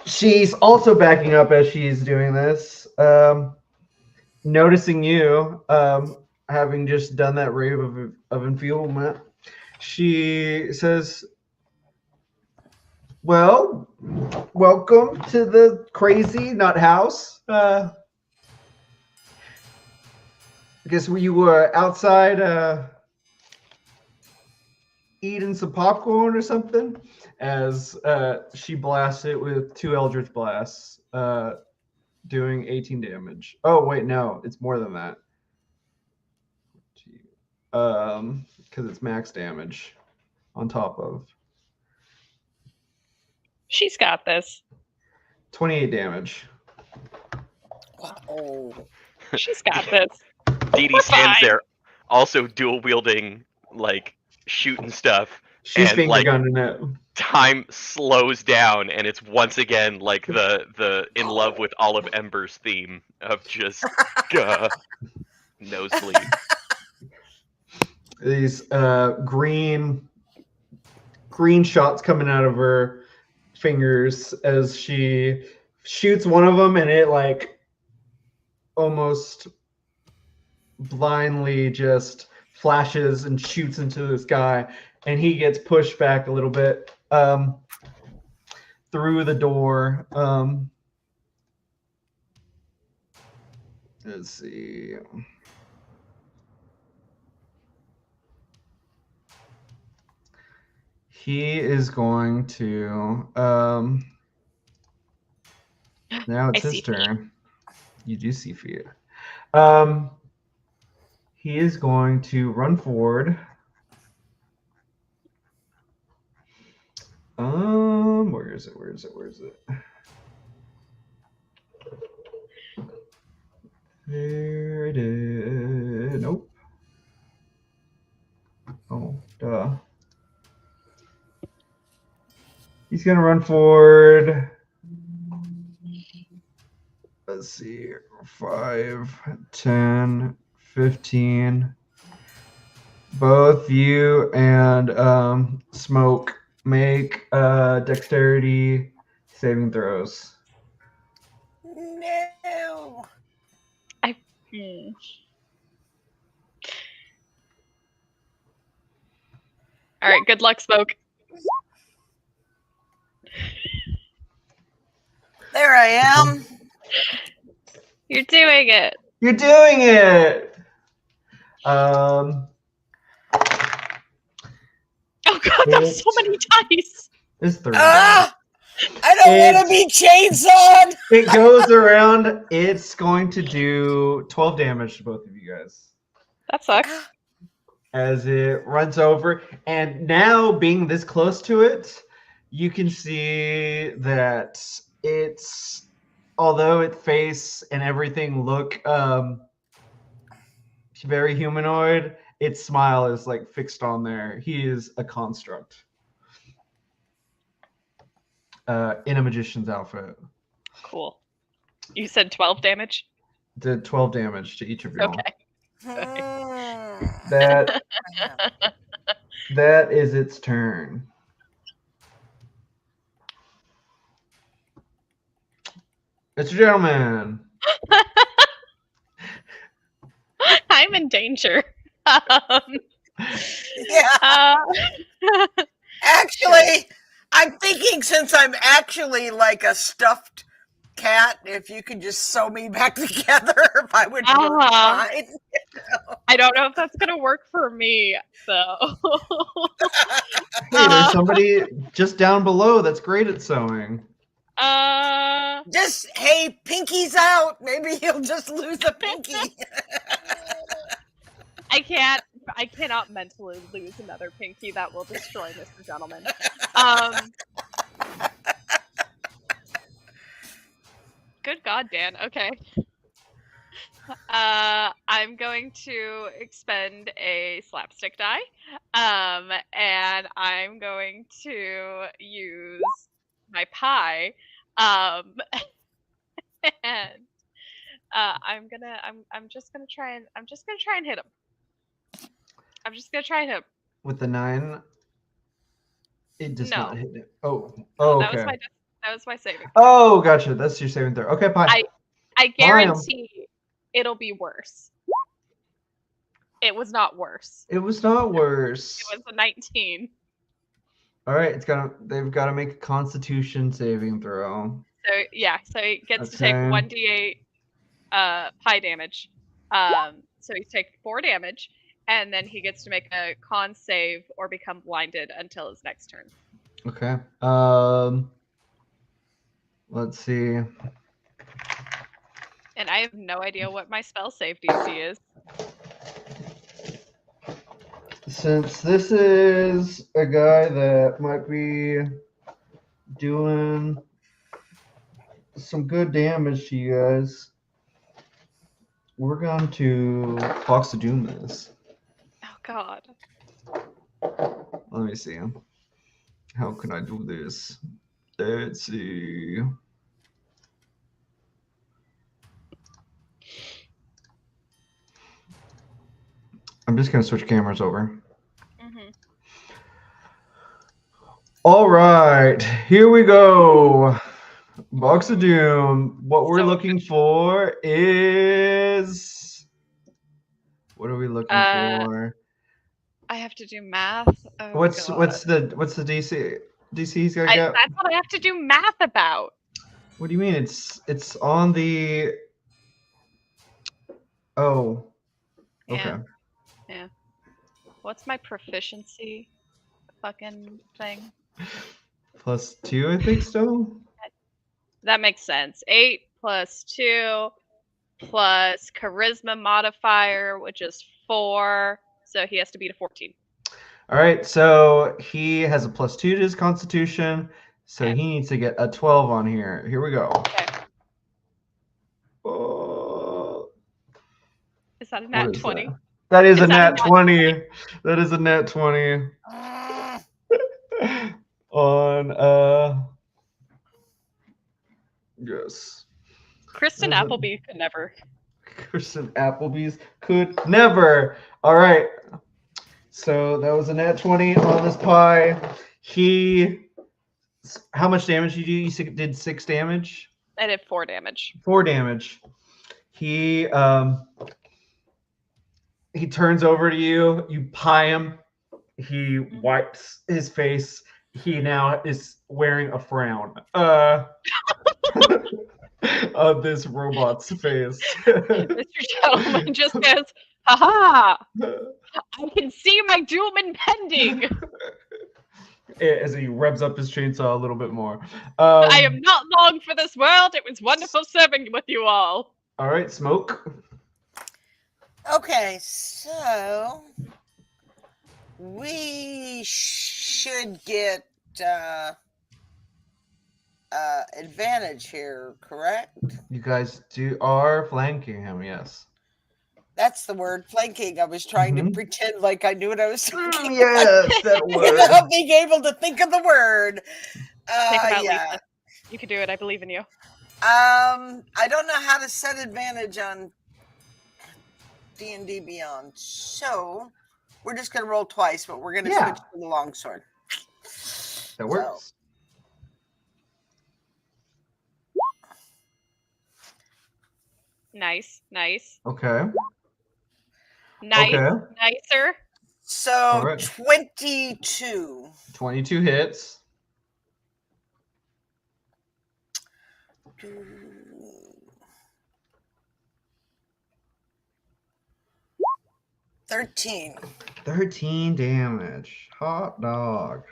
She's also backing up as she's doing this. Noticing you, having just done that rave of enfeeblement, she says, "Well, welcome to the crazy nut house. I guess you were outside eating some popcorn or something," as she blasts it with 2 Eldritch Blasts, doing 18 damage. Oh, wait, no, it's more than that. Because it's max damage on top of. She's got this. 28 damage. Oh. She's got this. Dee Dee stands there, also dual wielding, like shooting stuff. She's and finger like gunning it. time slows down, and it's once again like the in love with Olive Ember's theme of just no sleep. These green shots coming out of her fingers as she shoots one of them, and it like almost blindly just flashes and shoots into this guy, and he gets pushed back a little bit through the door. Let's see. He is going to now it's his turn. You do see fear. He is going to run forward. Where is it? There it is. Nope. Oh, duh. He's gonna run forward. Let's see. 5, 10, 15. Both you and Smoke make dexterity saving throws. No. All right, good luck, Smoke. There I am. You're doing it. You're doing it. Oh god, that's so many dice. It's 30. Ah! I don't want to be chainsawed. It goes around. It's going to do 12 damage to both of you guys. That sucks. As it runs over. And now, being this close to it, you can see that it's, although its face and everything look very humanoid, its smile is like fixed on there. He is a construct. In a magician's outfit. Cool. You said 12 damage? Did 12 damage to each of you. Okay. That is its turn. Mr. Gentleman. I'm in danger. Yeah. Actually, I'm thinking since I'm actually like a stuffed cat, if you could just sew me back together, if I would be fine. I don't know if that's gonna work for me, though. Hey, there's somebody just down below that's great at sewing. Just, hey, pinky's out. Maybe he'll just lose a pinky. I cannot mentally lose another pinky. That will destroy Mr. Gentleman. Good God, Dan. Okay. I'm going to expend a slapstick die. And I'm going to use my pie. And I'm just gonna try and hit him. I'm just gonna try and hit him. With the 9, it does not hit it. Oh, that okay. That was my saving. Oh, gotcha. That's your saving throw. Okay, fine. I guarantee it'll be worse. It was not worse. It was not worse. It was a 19. All right, they've got to make a Constitution saving throw. So yeah, so he gets to take 1d8 pie damage. So he's taking 4 damage, and then he gets to make a con save or become blinded until his next turn. Okay. Let's see. And I have no idea what my spell save DC is. Since this is a guy that might be doing some good damage to you guys, we're going to Fox of Doom this. Oh, God. Let me see. How can I do this? Let's see. I'm just going to switch cameras over. Mm-hmm. All right, here we go. Box of Doom. What we're looking for is... What are we looking for? I have to do math. Oh, what's God. the DC? DC's got to get? That's what I have to do math about. What do you mean? It's on the... Oh. Okay. Yeah. What's my proficiency fucking thing? +2, I think, still? That makes sense. 8 + 2 plus charisma modifier, which is 4. So he has to beat a 14. All right, so he has a +2 to his Constitution, so he needs to get a 12 on here. Here we go. Okay. Is that a nat 20? That is a nat 20. That is a nat 20. On yes. Kristen Appleby could never. Kristen Applebee's could never. All right. So that was a nat 20 on this pie. How much damage did you do? You did 6 damage? I did 4 damage. 4 damage. He turns over to you. You pie him. he wipes his face. He now is wearing a frown. Of this robot's face. Mr. Gentleman just goes, "Ha I can see my doom impending. As he revs up his chainsaw a little bit more. I am not long for this world. It was wonderful serving with you all." All right, Smoke. Okay, so we should get advantage here, correct? You guys are flanking him, yes. That's the word, flanking. I was trying to pretend like I knew what I was talking Yes, that word. without being able to think of the word. Think about Yeah. Lisa. You can do it. I believe in you. I don't know how to set advantage on D&D Beyond, so we're just going to roll twice, but we're going to switch to the longsword. That works. Nice. Okay. Nicer. So right. 22. 22 hits. 13. 13 damage. Hot dog.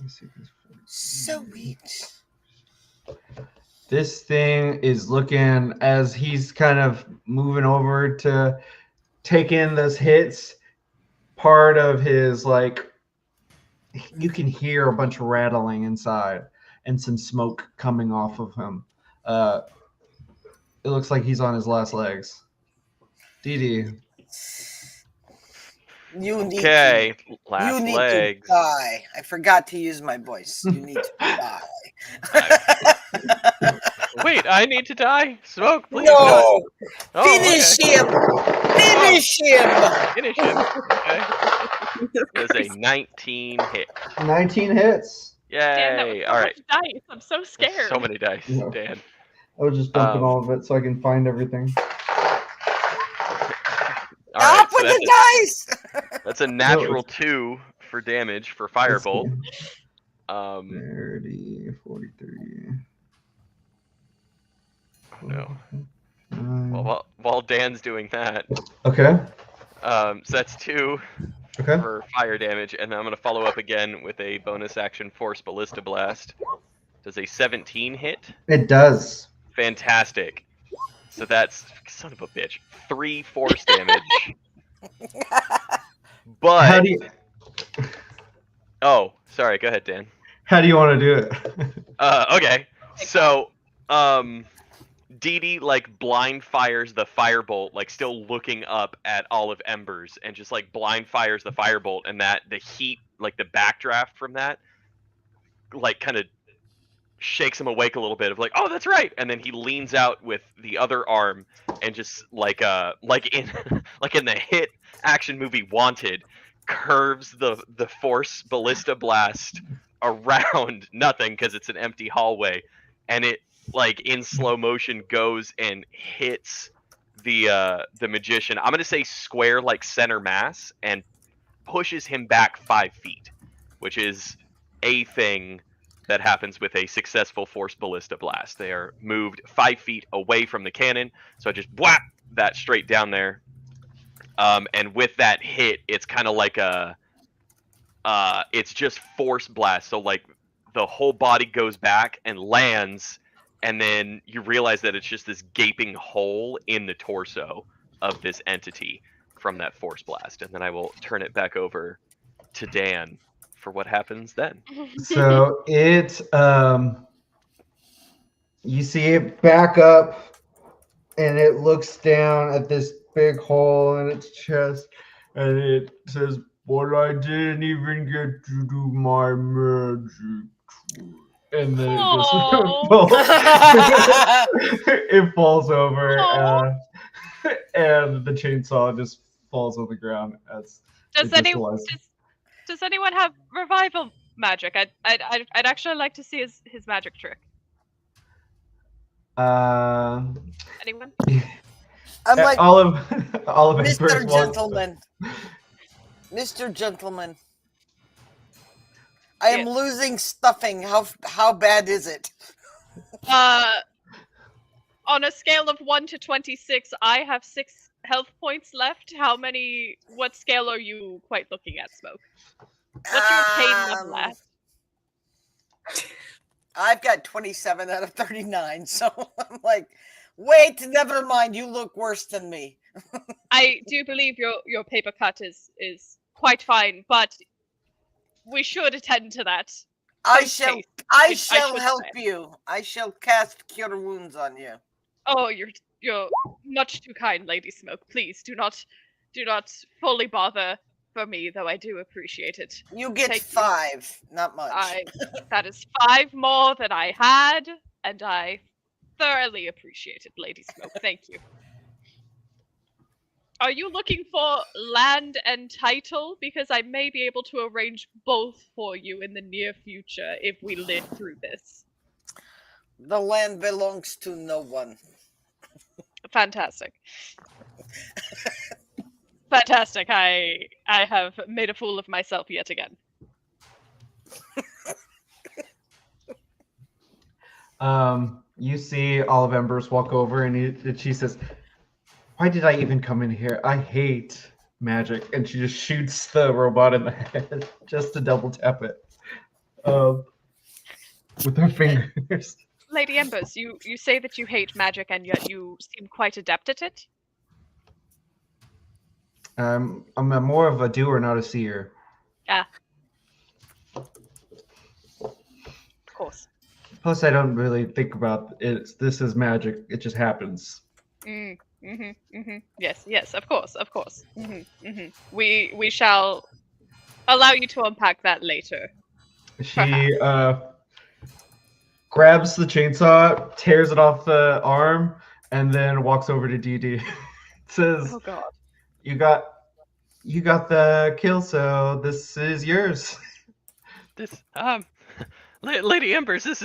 Let's see if this. Sweet. This thing is looking, as he's kind of moving over to take in those hits, part of his, like, you can hear a bunch of rattling inside and some smoke coming off of him. It looks like he's on his last legs. Dee. You need last to legs. die. I forgot to use my voice. You need to die. Wait, I need to die? Smoke, please. No! Oh, Finish him! Finish him! Finish him. Okay. There's a 19 hit. 19 hits. Yay! Dan, that was so All right. much dice. I'm so scared. So many dice, Yeah. Dan. I was just dumping all of it so I can find everything. All right, Up with the dice! that's a natural 2 for damage for Firebolt. 30, 43. Oh no. While Dan's doing that. Okay. So that's 2 Okay. for fire damage, and then I'm gonna follow up again with a bonus action Force Ballista Blast. Does a 17 hit? It does. Fantastic. So that's, son of a bitch, 3 force damage. But How do you? Oh, sorry. Go ahead, Dan. How do you want to do it? Okay. So, Dee Dee like blind fires the firebolt, like still looking up at all of Embers, and just like blind fires the firebolt, and that the heat, like the backdraft from that, like kind of shakes him awake a little bit of like, oh, that's right, and then he leans out with the other arm and just like in the hit action movie Wanted, curves the Force Ballista Blast around nothing because it's an empty hallway, and it like in slow motion goes and hits the magician. I'm gonna say square, like center mass, and pushes him back 5 feet, which is a thing that happens with a successful Force Ballista Blast. They are moved 5 feet away from the cannon, so I just whap that straight down there. And with that hit, it's kind of like it's just force blast. So like the whole body goes back and lands, and then you realize that it's just this gaping hole in the torso of this entity from that force blast. And then I will turn it back over to Dan for what happens then. So it, you see it back up, and it looks down at this big hole in its chest, and it says, "But I didn't even get to do my magic." And then it just falls. It falls over, and the chainsaw just falls on the ground. As Does anyone have revival magic? I'd actually like to see his magic trick. Anyone? I'm like, all of Mr. Gentleman. Mr. Gentleman, I am losing stuffing. How bad is it? On a scale of 1 to 26, I have 6 health points left. What scale are you quite looking at, Smoke? What's your pain level at? I've got 27 out of 39, so I'm like, wait, never mind, you look worse than me. I do believe your paper cut is quite fine, but we should attend to that. I shall help you. I shall cast Cure Wounds on you. Oh, you're much too kind, Lady Smoke. Please do not fully bother for me, though I do appreciate it. You get 5, not much. That is 5 more than I had, and I thoroughly appreciate it, Lady Smoke. Thank you. Are you looking for land and title? Because I may be able to arrange both for you in the near future if we live through this. The land belongs to no one. Fantastic. Fantastic. I have made a fool of myself yet again. You see Olive Embers walk over and she says, "Why did I even come in here? I hate magic." And she just shoots the robot in the head just to double tap it with her fingers. Lady Embers, you say that you hate magic and yet you seem quite adept at it? I'm more of a doer, not a seer. Ah. Of course. Plus, I don't really think about it. This is magic. It just happens. Yes, of course. We shall allow you to unpack that later. She grabs the chainsaw, tears it off the arm, and then walks over to DD. Says, "Oh God, you got the kill, so this is yours." This Lady Embers, this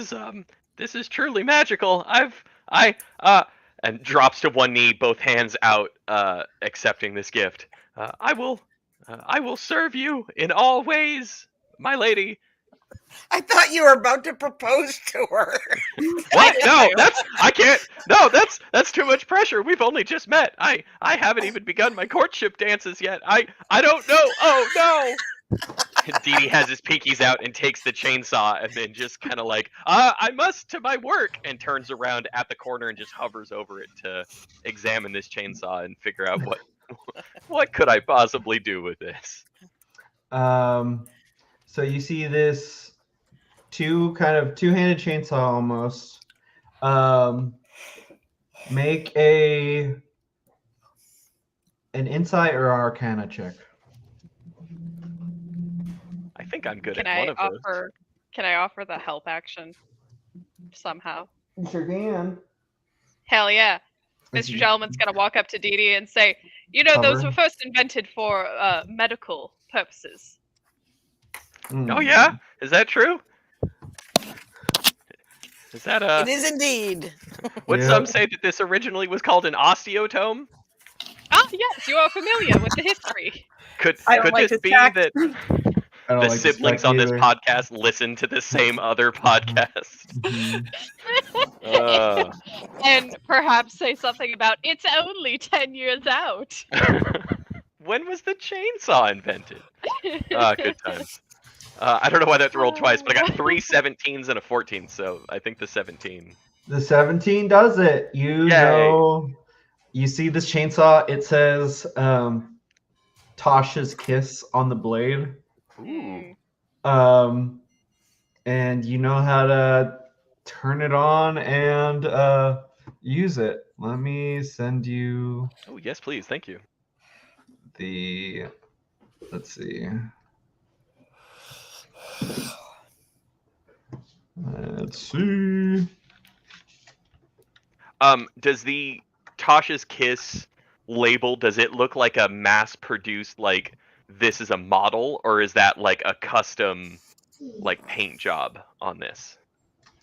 is truly magical. And drops to one knee, both hands out, accepting this gift. I will serve you in all ways, my lady. I thought you were about to propose to her. What? No, I can't. No, that's too much pressure. We've only just met. I haven't even begun my courtship dances yet. I don't know. Oh no. Dee has his pinkies out and takes the chainsaw and then just kind of like, I must to my work, and turns around at the corner and just hovers over it to examine this chainsaw and figure out what could I possibly do with this. So you see this two-handed chainsaw almost. Make an insight or arcana check. I think I'm good at one of those. Can I offer the help action somehow? You sure can. Hell yeah. Mr. Gentleman's gonna walk up to Dee and say, those were first invented for medical purposes. Oh yeah? Is that true? Is that It is indeed. Would some say that this originally was called an osteotome? Ah, yes, you are familiar with the history. Could this be that the siblings on this podcast listen to the same other podcast? And perhaps say something about, it's only 10 years out. When was the chainsaw invented? Good times. I don't know why that's rolled twice, but I got 3 17s and a 14, so I think the 17. The 17 does it. You see this chainsaw, it says Tasha's Kiss on the blade. Ooh. And you know how to turn it on and use it. Let me send you. Oh yes, please. Thank you. Let's see. Let's see. Does the Tasha's Kiss label, does it look like a mass-produced, like, this is a model, or is that like a custom, like, paint job on this?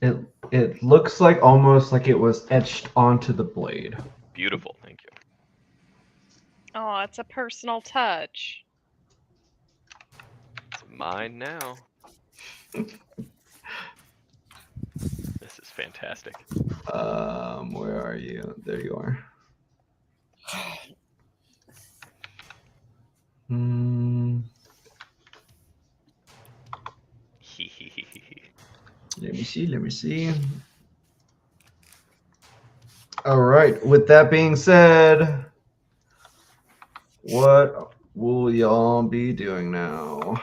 It looks like almost like it was etched onto the blade. Beautiful, thank you. Oh, it's a personal touch. Mine now. This is fantastic. Where are you? There you are. Let me see. All right. With that being said, what will y'all be doing now?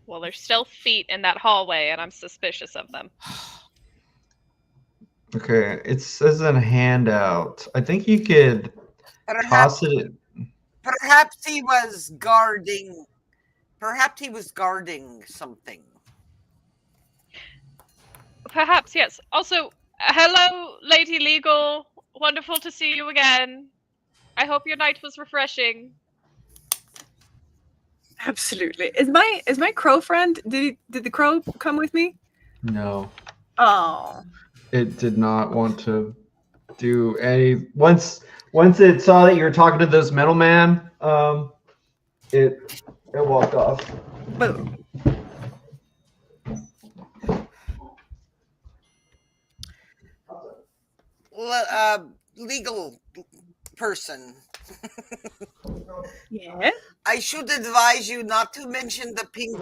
Well, there's still feet in that hallway, and I'm suspicious of them. Okay, it says in a handout. I think you could toss it. Perhaps he was guarding. Perhaps he was guarding something. Perhaps, yes. Also, hello, Lady Legal. Wonderful to see you again. I hope your night was refreshing. Absolutely. Is my crow friend? Did the crow come with me? No. Oh. It did not want to do any. Once it saw that you were talking to this metal man, it walked off. But Legal person. yeah. I should advise you not to mention the pinky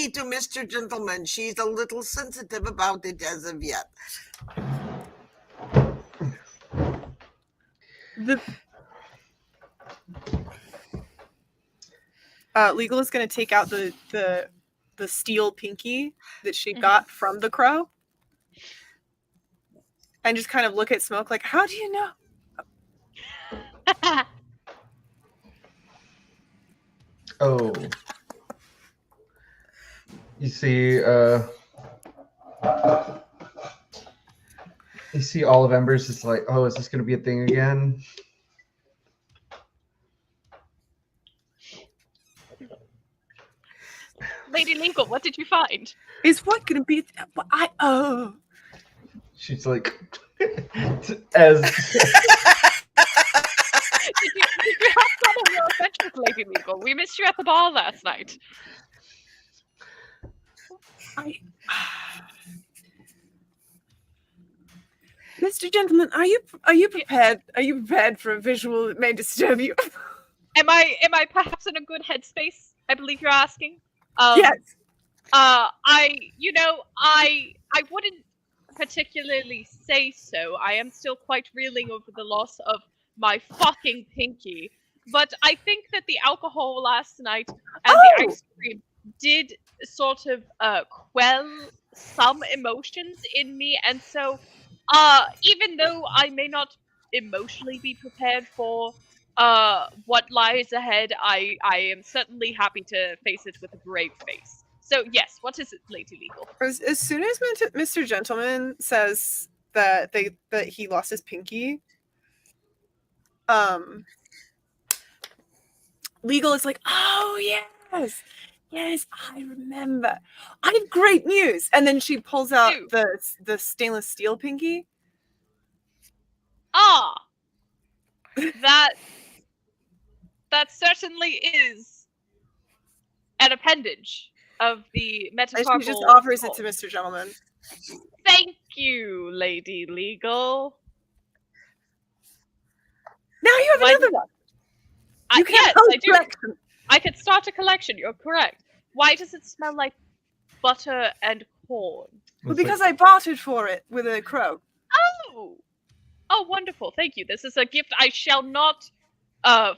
to Mr. Gentleman. She's a little sensitive about it as of yet. Legal is going to take out the steel pinky that she got from the crow and just kind of look at Smoke like, how do you know? Oh. You see all of Embers is like, oh, is this going to be a thing again? Lady Legal, what did you find? Is what going to be? She's like, as. Did you have fun on your adventures, Lady Legal? We missed you at the bar last night. Mr. Gentleman, are you prepared? Are you prepared for a visual that may disturb you? Am I perhaps in a good headspace? I believe you're asking. Yes. I wouldn't particularly say so. I am still quite reeling over the loss of my fucking pinky. But I think that the alcohol last night and the ice cream did sort of quell some emotions in me, and so even though I may not emotionally be prepared for what lies ahead, I am certainly happy to face it with a brave face. So yes, what is it, Lady Legal? As soon as Mr. Gentleman says that he lost his pinky, Legal is like, oh yes, I remember. I have great news. And then she pulls out the stainless steel pinky. That certainly is an appendage of the metaphorical. And she just offers it to Mr. Gentleman. Thank you, Lady Legal. Now you have another one. You can yes, I do. Collection. I could start a collection. You're correct. Why does it smell like butter and corn? Well, because I bartered for it with a crow. Oh, wonderful. Thank you. This is a gift I shall not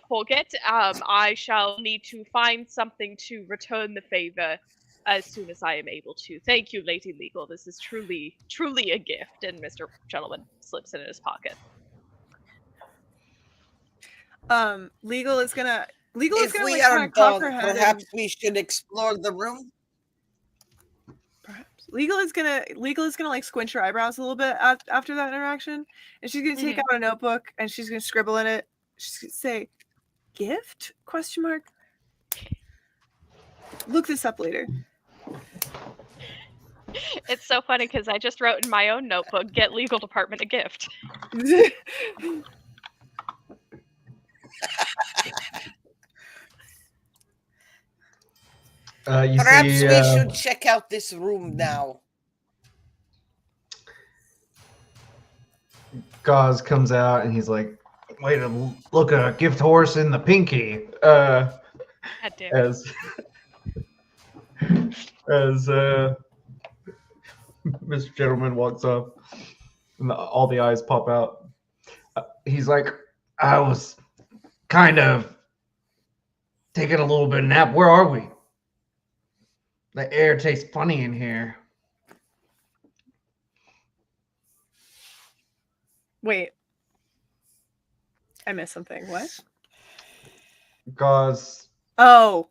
forget. I shall need to find something to return the favor as soon as I am able to. Thank you, Lady Legal. This is truly a gift. And Mr. Gentleman slips it in his pocket. Legal is gonna if we are done, perhaps we should explore the room. Perhaps Legal is gonna like squinch her eyebrows a little bit after that interaction, and she's gonna take out a notebook and she's gonna scribble in it. She's gonna say, "Gift?" ? Look this up later. It's so funny because I just wrote in my own notebook, "Get legal department a gift." Perhaps see, we should check out this room now. Gauze comes out and he's like, "Way to look a gift horse in the pinky." God damn it. As Mr. Gentleman walks up, and all the eyes pop out. He's like, "I was kind of taking a little bit of nap. Where are we? The air tastes funny in here." Wait. I missed something. What? Gauze Oh.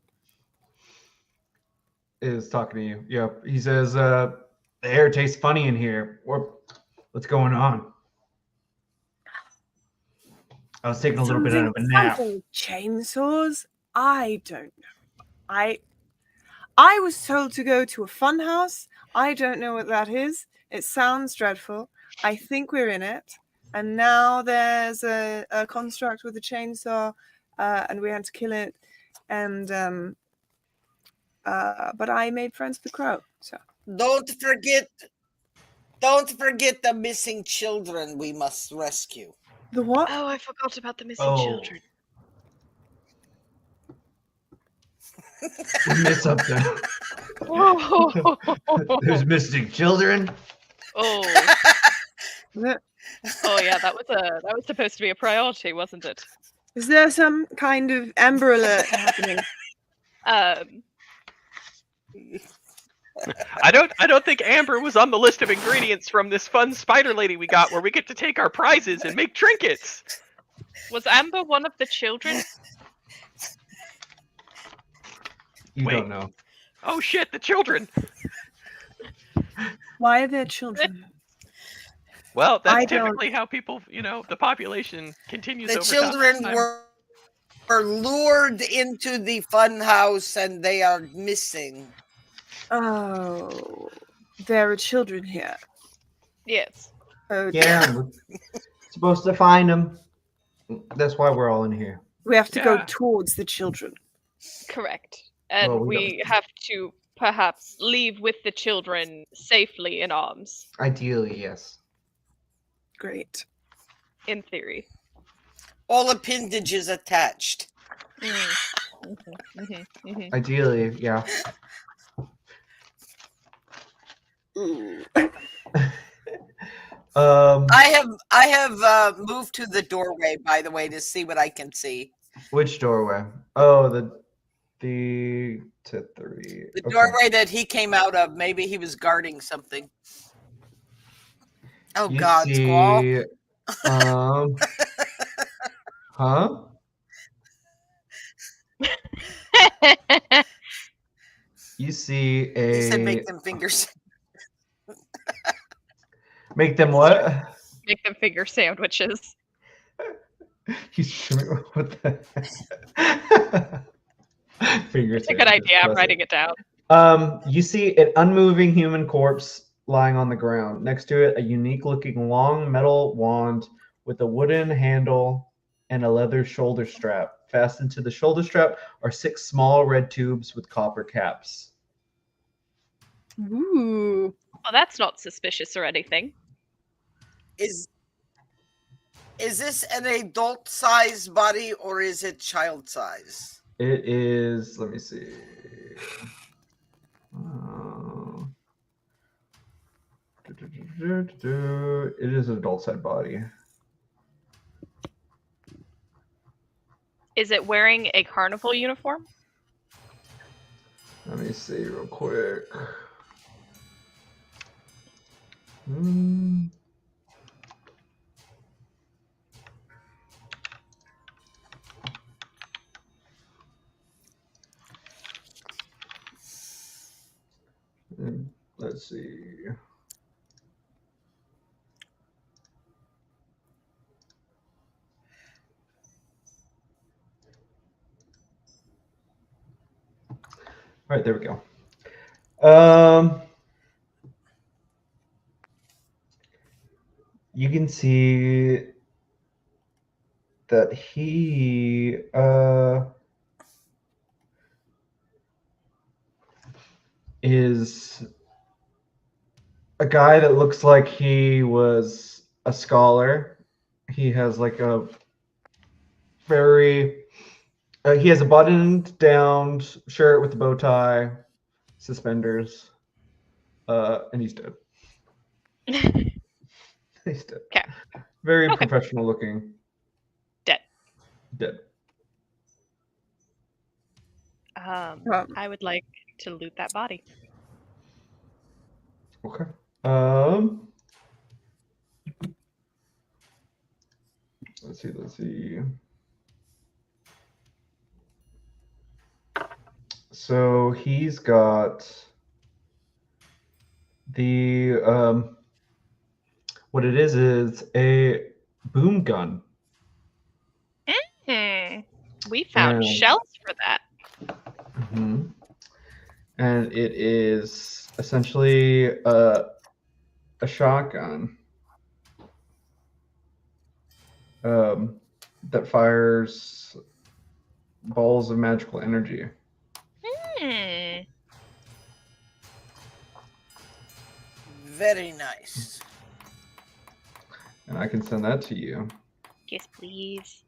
is talking to you. Yep. He says, the air tastes funny in here. What's going on? I was taking a little bit of a nap. Something with chainsaws? I don't know. I was told to go to a fun house. I don't know what that is. It sounds dreadful. I think we're in it. And now there's a construct with a chainsaw, and we had to kill it. And but I made friends with the crow. So Don't forget the missing children we must rescue. the what? Oh, I forgot about the missing children. We missed something. Oh. There's missing children. Oh. Oh yeah, that was supposed to be a priority, wasn't it? Is there some kind of Amber Alert happening? I don't think Amber was on the list of ingredients from this fun spider lady we got, where we get to take our prizes and make trinkets. Was Amber one of the children? You Wait. don't know. Oh shit, the children. Why are there children? Well, that's I don't- typically how people, the population continues The over children time. were lured into the fun house and they are missing. Oh, there are children here. Yes. Oh, Yeah, we're supposed to find them. That's why we're all in here. we have to go Yeah. towards the children. Correct. And Well, we we have to perhaps leave with the children safely in arms, Ideally, yes. Great. in theory. All appendages attached. Ideally, yeah. I have moved to the doorway, by the way, to see what I can see. Which doorway? Oh, the to 3. The Okay. doorway that he came out of. Maybe he was guarding something. Oh You God, Squall. see, huh? You see He said a make them fingers. make them what? Make them finger sandwiches. He's what the fingers. It's a good idea. I'm writing it down. You see an unmoving human corpse lying on the ground. Next to it, a unique-looking long metal wand with a wooden handle and a leather shoulder strap. Fastened to the shoulder strap are 6 small red tubes with copper caps. Ooh. Well, that's not suspicious or anything. Is this an adult size body or is it child size? It is. Let me see. It is an adult-sized body. Is it wearing a carnival uniform? Let me see real quick. Let's see. All right, there we go. You can see that he is a guy that looks like he was a scholar. He has like a very he has a buttoned down shirt with a bow tie, suspenders, and he's dead. He's dead. Okay. Very professional looking. Dead. I would like to loot that body. Okay. Let's see. So he's got the what it is a boom gun. We found shells for that. Mm-hmm. And it is essentially a shotgun that fires balls of magical energy. Very nice. And I can send that to you. Yes, please.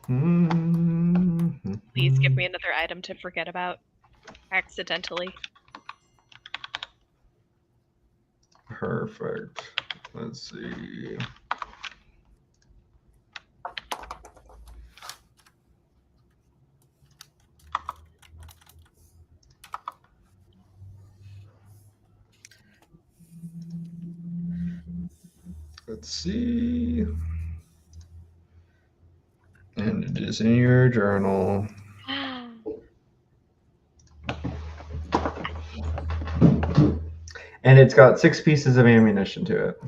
Mm-hmm. Please give me another item to forget about accidentally. Perfect. Let's see. Let's see. And it is in your journal. And it's got 6 pieces of ammunition to it.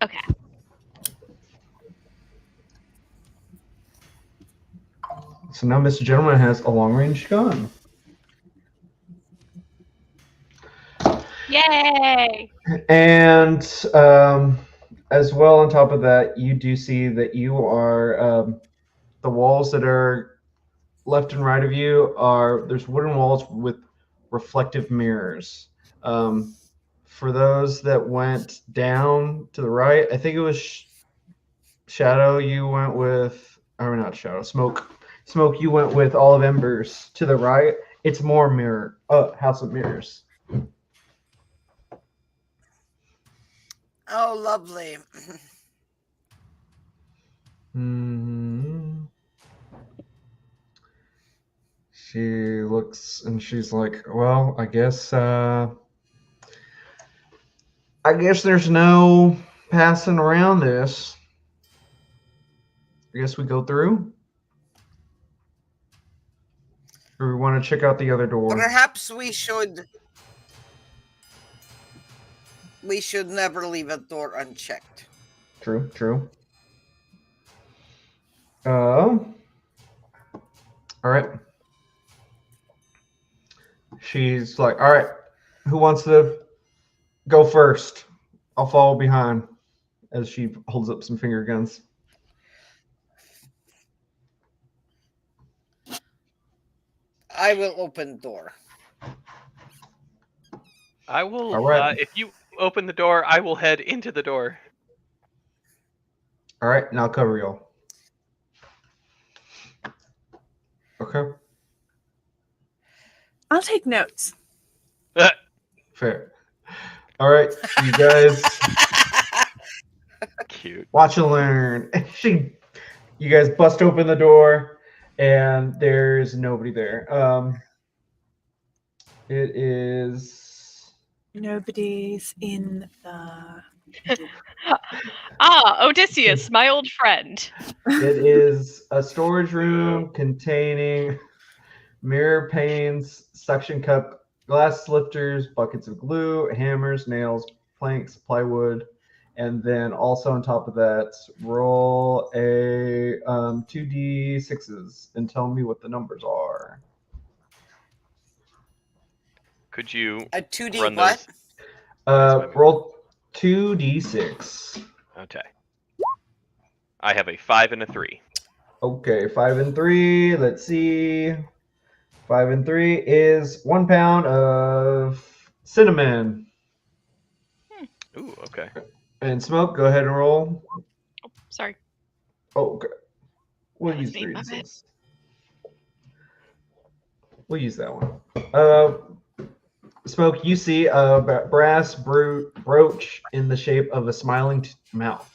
Okay. So now Mr. Gentleman has a long-range gun. Yay! And as well, on top of that, you do see that you are the walls that are left and right of you there's wooden walls with reflective mirrors. For those that went down to the right, I think it was Shadow. You went with, or not Shadow, Smoke. Smoke, you went with All of Embers to the right. It's more mirror, House of Mirrors. Oh, lovely. She looks and she's like, well, I guess there's no passing around this. I guess we go through. Or we want to check out the other door. Perhaps we should never leave a door unchecked. True. All right. She's like, all right, who wants to go first? I'll follow behind as she holds up some finger guns. I will open the door. I will. All right. If you open the door, I will head into the door. All right, and I'll cover y'all. Okay. I'll take notes. Fair. All right, you guys. Cute. Watch and learn. You guys bust open the door, and there's nobody there. It is. Nobody's in the. Odysseus, my old friend. It is a storage room containing mirror panes, suction cup, glass lifters, buckets of glue, hammers, nails, planks, plywood, and then also on top of that, roll a 2d6s and tell me what the numbers are. Could you a 2d run what? Roll 2d6. Okay. I have a 5 and a 3. Okay, 5 and 3. Let's see. 5 and 3 is 1 pound of cinnamon. Ooh, okay. And Smoke, go ahead and roll. Oh, sorry. Oh, okay. We'll That use was me, my bad. 3d6. We'll use that one. Smoke, you see a brass brooch in the shape of a smiling mouth.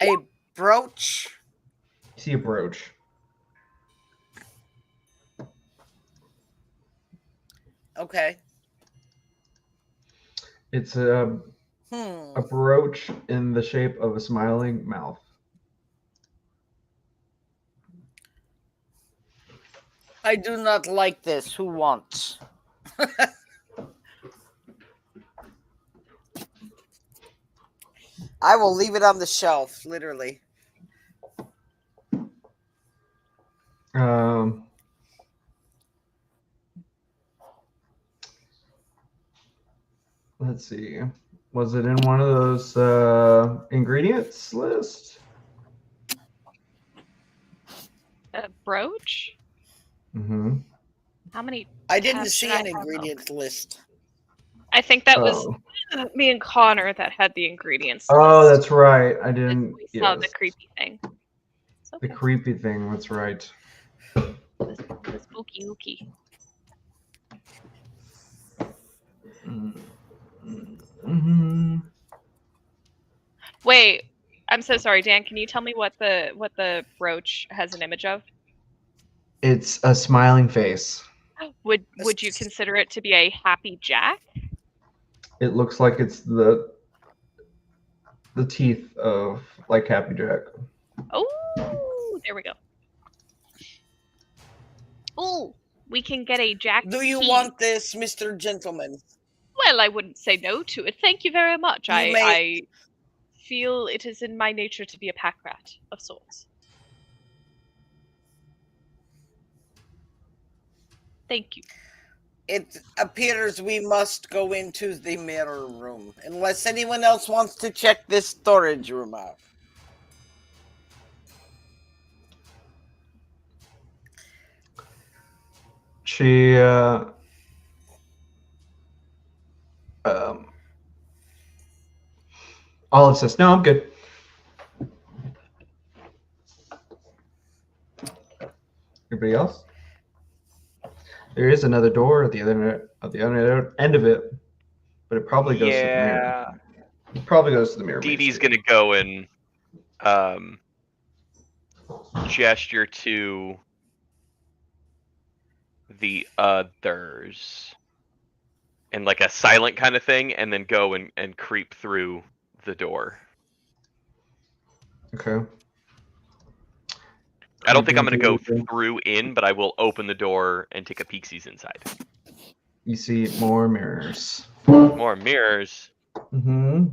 A brooch. You see a brooch. Okay. It's a brooch in the shape of a smiling mouth. I do not like this. Who wants? I will leave it on the shelf, literally. Let's see. Was it in one of those ingredients list? A brooch? Mm-hmm. How many? I didn't tabs see did I an have ingredients list. I think that was me and Connor that had the ingredients. Oh, list. that's right. I didn't. We saw the creepy thing. The creepy thing. That's right. The spooky ookie. Mm-hmm. Wait, I'm so sorry, Dan. Can you tell me what the brooch has an image of? It's a smiling face. Would you consider it to be a happy Jack? It looks like it's the teeth of like Happy Jack. Oh, there we go. Oh, we can get a Jack. Do you want this, Mr. Gentleman? Well, I wouldn't say no to it. Thank you very much. I feel it is in my nature to be a pack rat of sorts. Thank you. It appears we must go into the mirror room, unless anyone else wants to check this storage room out. She Olive says, "No, I'm good." Everybody else? There is another door at the other end of it, but it probably goes to the mirror. It probably goes to the mirror. Dee Dee's gonna go and gesture to the others and like a silent kind of thing, and then go and creep through the door. Okay. I don't think I'm gonna go through in, but I will open the door and take a peeksies inside. You see more mirrors. More mirrors. Mm-hmm.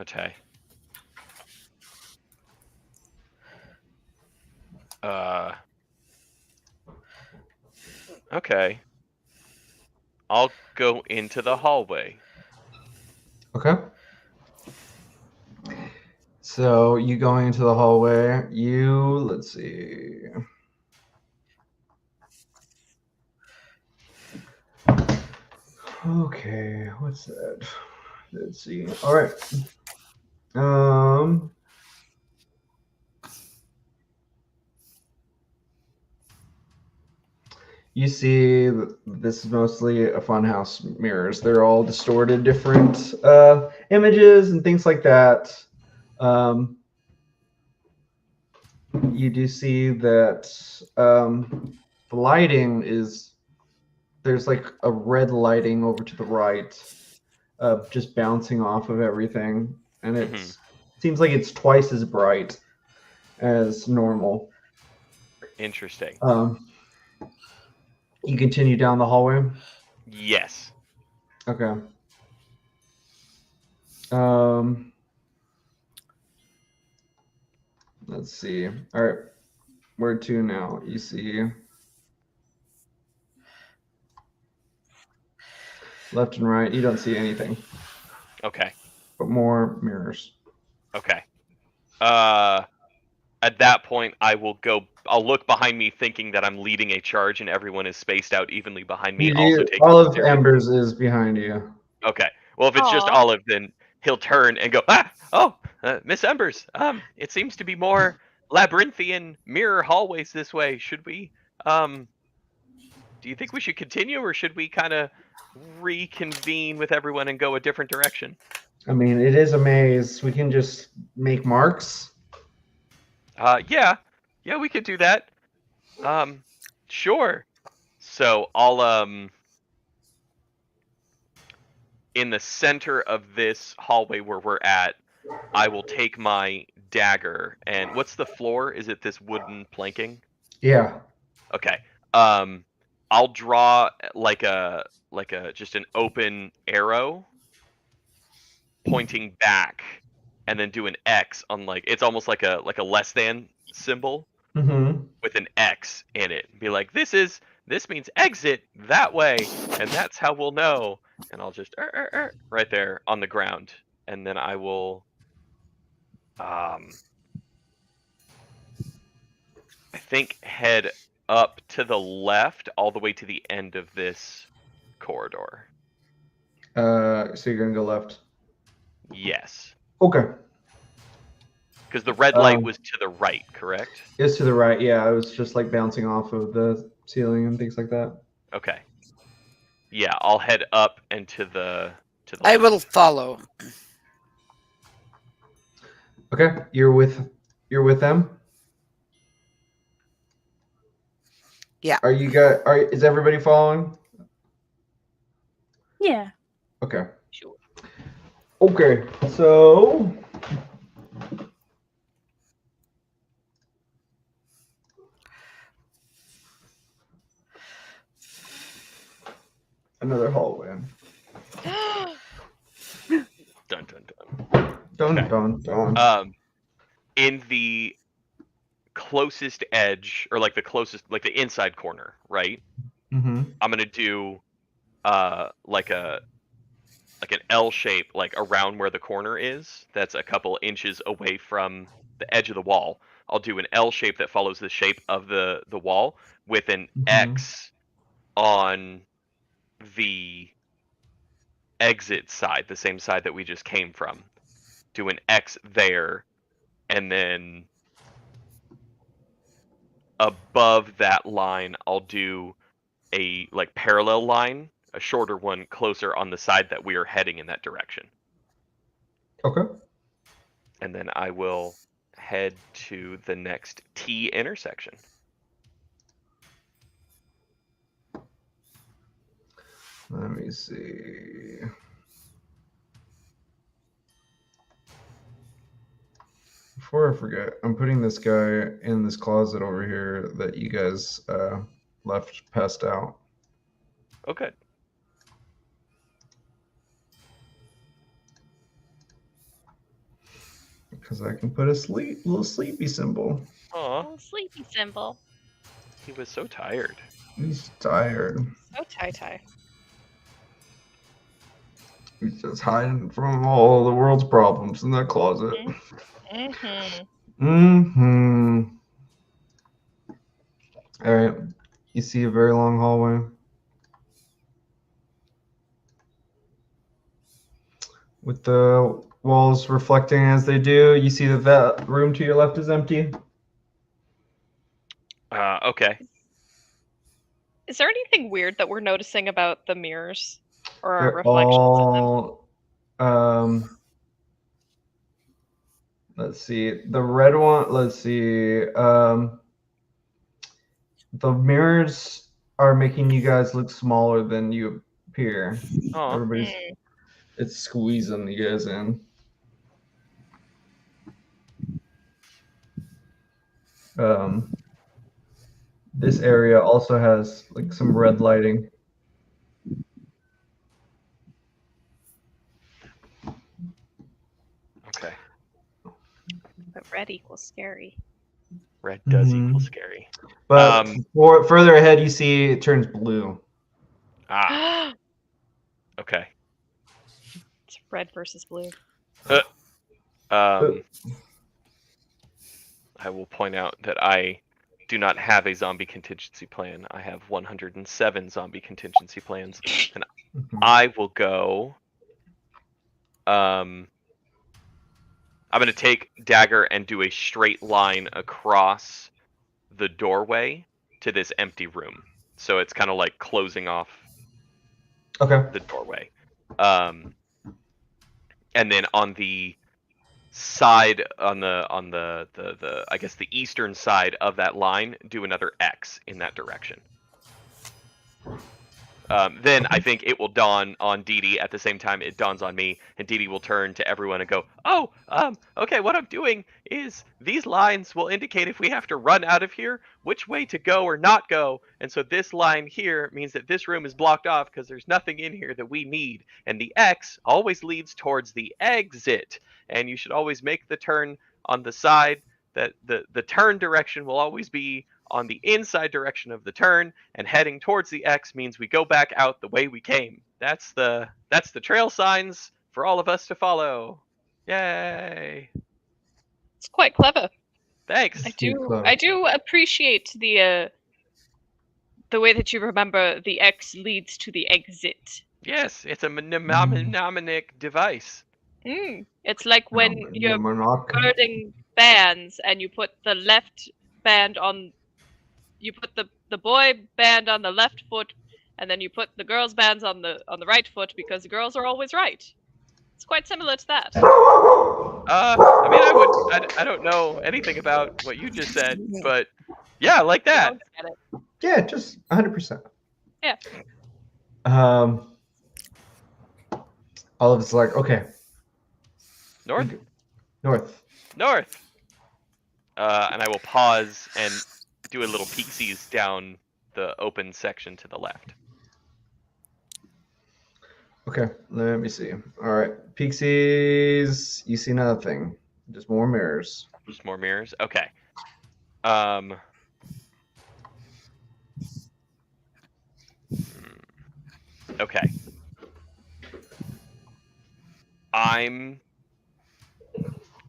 Okay. Okay. I'll go into the hallway. Okay. So you going into the hallway, let's see. Okay, what's that? Let's see. All right. You see this is mostly a funhouse mirrors. They're all distorted, different images and things like that. You do see that the lighting is, there's like a red lighting over to the right, just bouncing off of everything, and it seems like it's twice as bright as normal. Interesting. You continue down the hallway? Yes. Okay. Let's see. All right. Where to now? You see left and right. You don't see anything. Okay. But more mirrors. Okay. At that point, I'll look behind me thinking that I'm leading a charge and everyone is spaced out evenly behind me. Also taking Olive Embers is behind you. Okay. Well, if it's just Aw. Olive, then he'll turn and go, Miss Embers, it seems to be more labyrinthian mirror hallways this way. Should we, do you think we should continue, or should we kind of reconvene with everyone and go a different direction? I mean, it is a maze. We can just make marks. Yeah, we could do that. Sure. So I'll, in the center of this hallway where we're at, I will take my dagger. And what's the floor? Is it this wooden planking? Yeah. Okay. I'll draw like a just an open arrow pointing back, and then do an X on it's almost like a less than symbol with an X in it. Be like, this means exit that way, and that's how we'll know. And I'll just right there on the ground, and then I will I think head up to the left all the way to the end of this corridor. So you're gonna go left. Yes. Okay. Because the red light was to the right, correct? It's to the right. Yeah, it was just like bouncing off of the ceiling and things like that. Okay. Yeah, I'll head up and to the I will follow. Okay, you're with them? Yeah. Is everybody following? Yeah. Okay. Sure. Okay, so another hallway. Dun dun dun. Dun Okay. dun dun. In the closest edge, or like the inside corner, right? Mm-hmm. I'm gonna do like an L shape, like around where the corner is. That's a couple inches away from the edge of the wall. I'll do an L shape that follows the shape of the wall with an X on the exit side, the same side that we just came from. Do an X there, and then above that line, I'll do a parallel line, a shorter one closer on the side that we are heading in that direction. Okay. And then I will head to the next T intersection. Let me see. Before I forget, I'm putting this guy in this closet over here that you guys left passed out. Okay. Because I can put a little sleepy symbol. Aw, Oh, sleepy symbol. he was so tired. He's tired. So tie. He's just hiding from all the world's problems in that closet. All right. You see a very long hallway. With the walls reflecting as they do, you see that room to your left is empty. Okay. Is there anything weird that we're noticing about the mirrors or our They're reflections all, let's see. The red one, let's see. The mirrors are making you guys look smaller than you appear. Aw. Everybody's, it's squeezing you guys in. This area also has some red lighting. Okay. But red equals scary. Red does equal scary. But further ahead, you see it turns blue. Okay. It's red versus blue. I I will point out that I do not have a zombie contingency plan. I have 107 zombie contingency plans, and I will go. I'm going to take Dagger and do a straight line across the doorway to this empty room. So it's kind of like closing off the doorway. And then on the side, on the I guess the eastern side of that line, do another X in that direction. Then I think it will dawn on Dee Dee at the same time it dawns on me, and Dee Dee will turn to everyone and go, "Oh, okay, what I'm doing is these lines will indicate if we have to run out of here, which way to go or not go, and so this line here means that this room is blocked off because there's nothing in here that we need, and the X always leads towards the exit, and you should always make the turn on the side that the turn direction will always be on the inside direction of the turn, and heading towards the X means we go back out the way we came. That's the trail signs for all of us to follow. Yay! It's quite clever. Thanks. I do appreciate the way that you remember the X leads to the exit. Yes, it's a mnemonic device. It's like when you're birding bands and you put the left band on. You put the boy band on the left foot, and then you put the girls' bands on the right foot because the girls are always right. It's quite similar to that. I mean, I don't know anything about what you just said, but yeah, like that. Yeah, just 100%. Yeah. All of it's like, okay. North. And I will pause and do a little peeksies down the open section to the left. Okay, let me see. All right, peeksies. You see nothing. Just more mirrors. Just more mirrors. Okay. Okay. I'm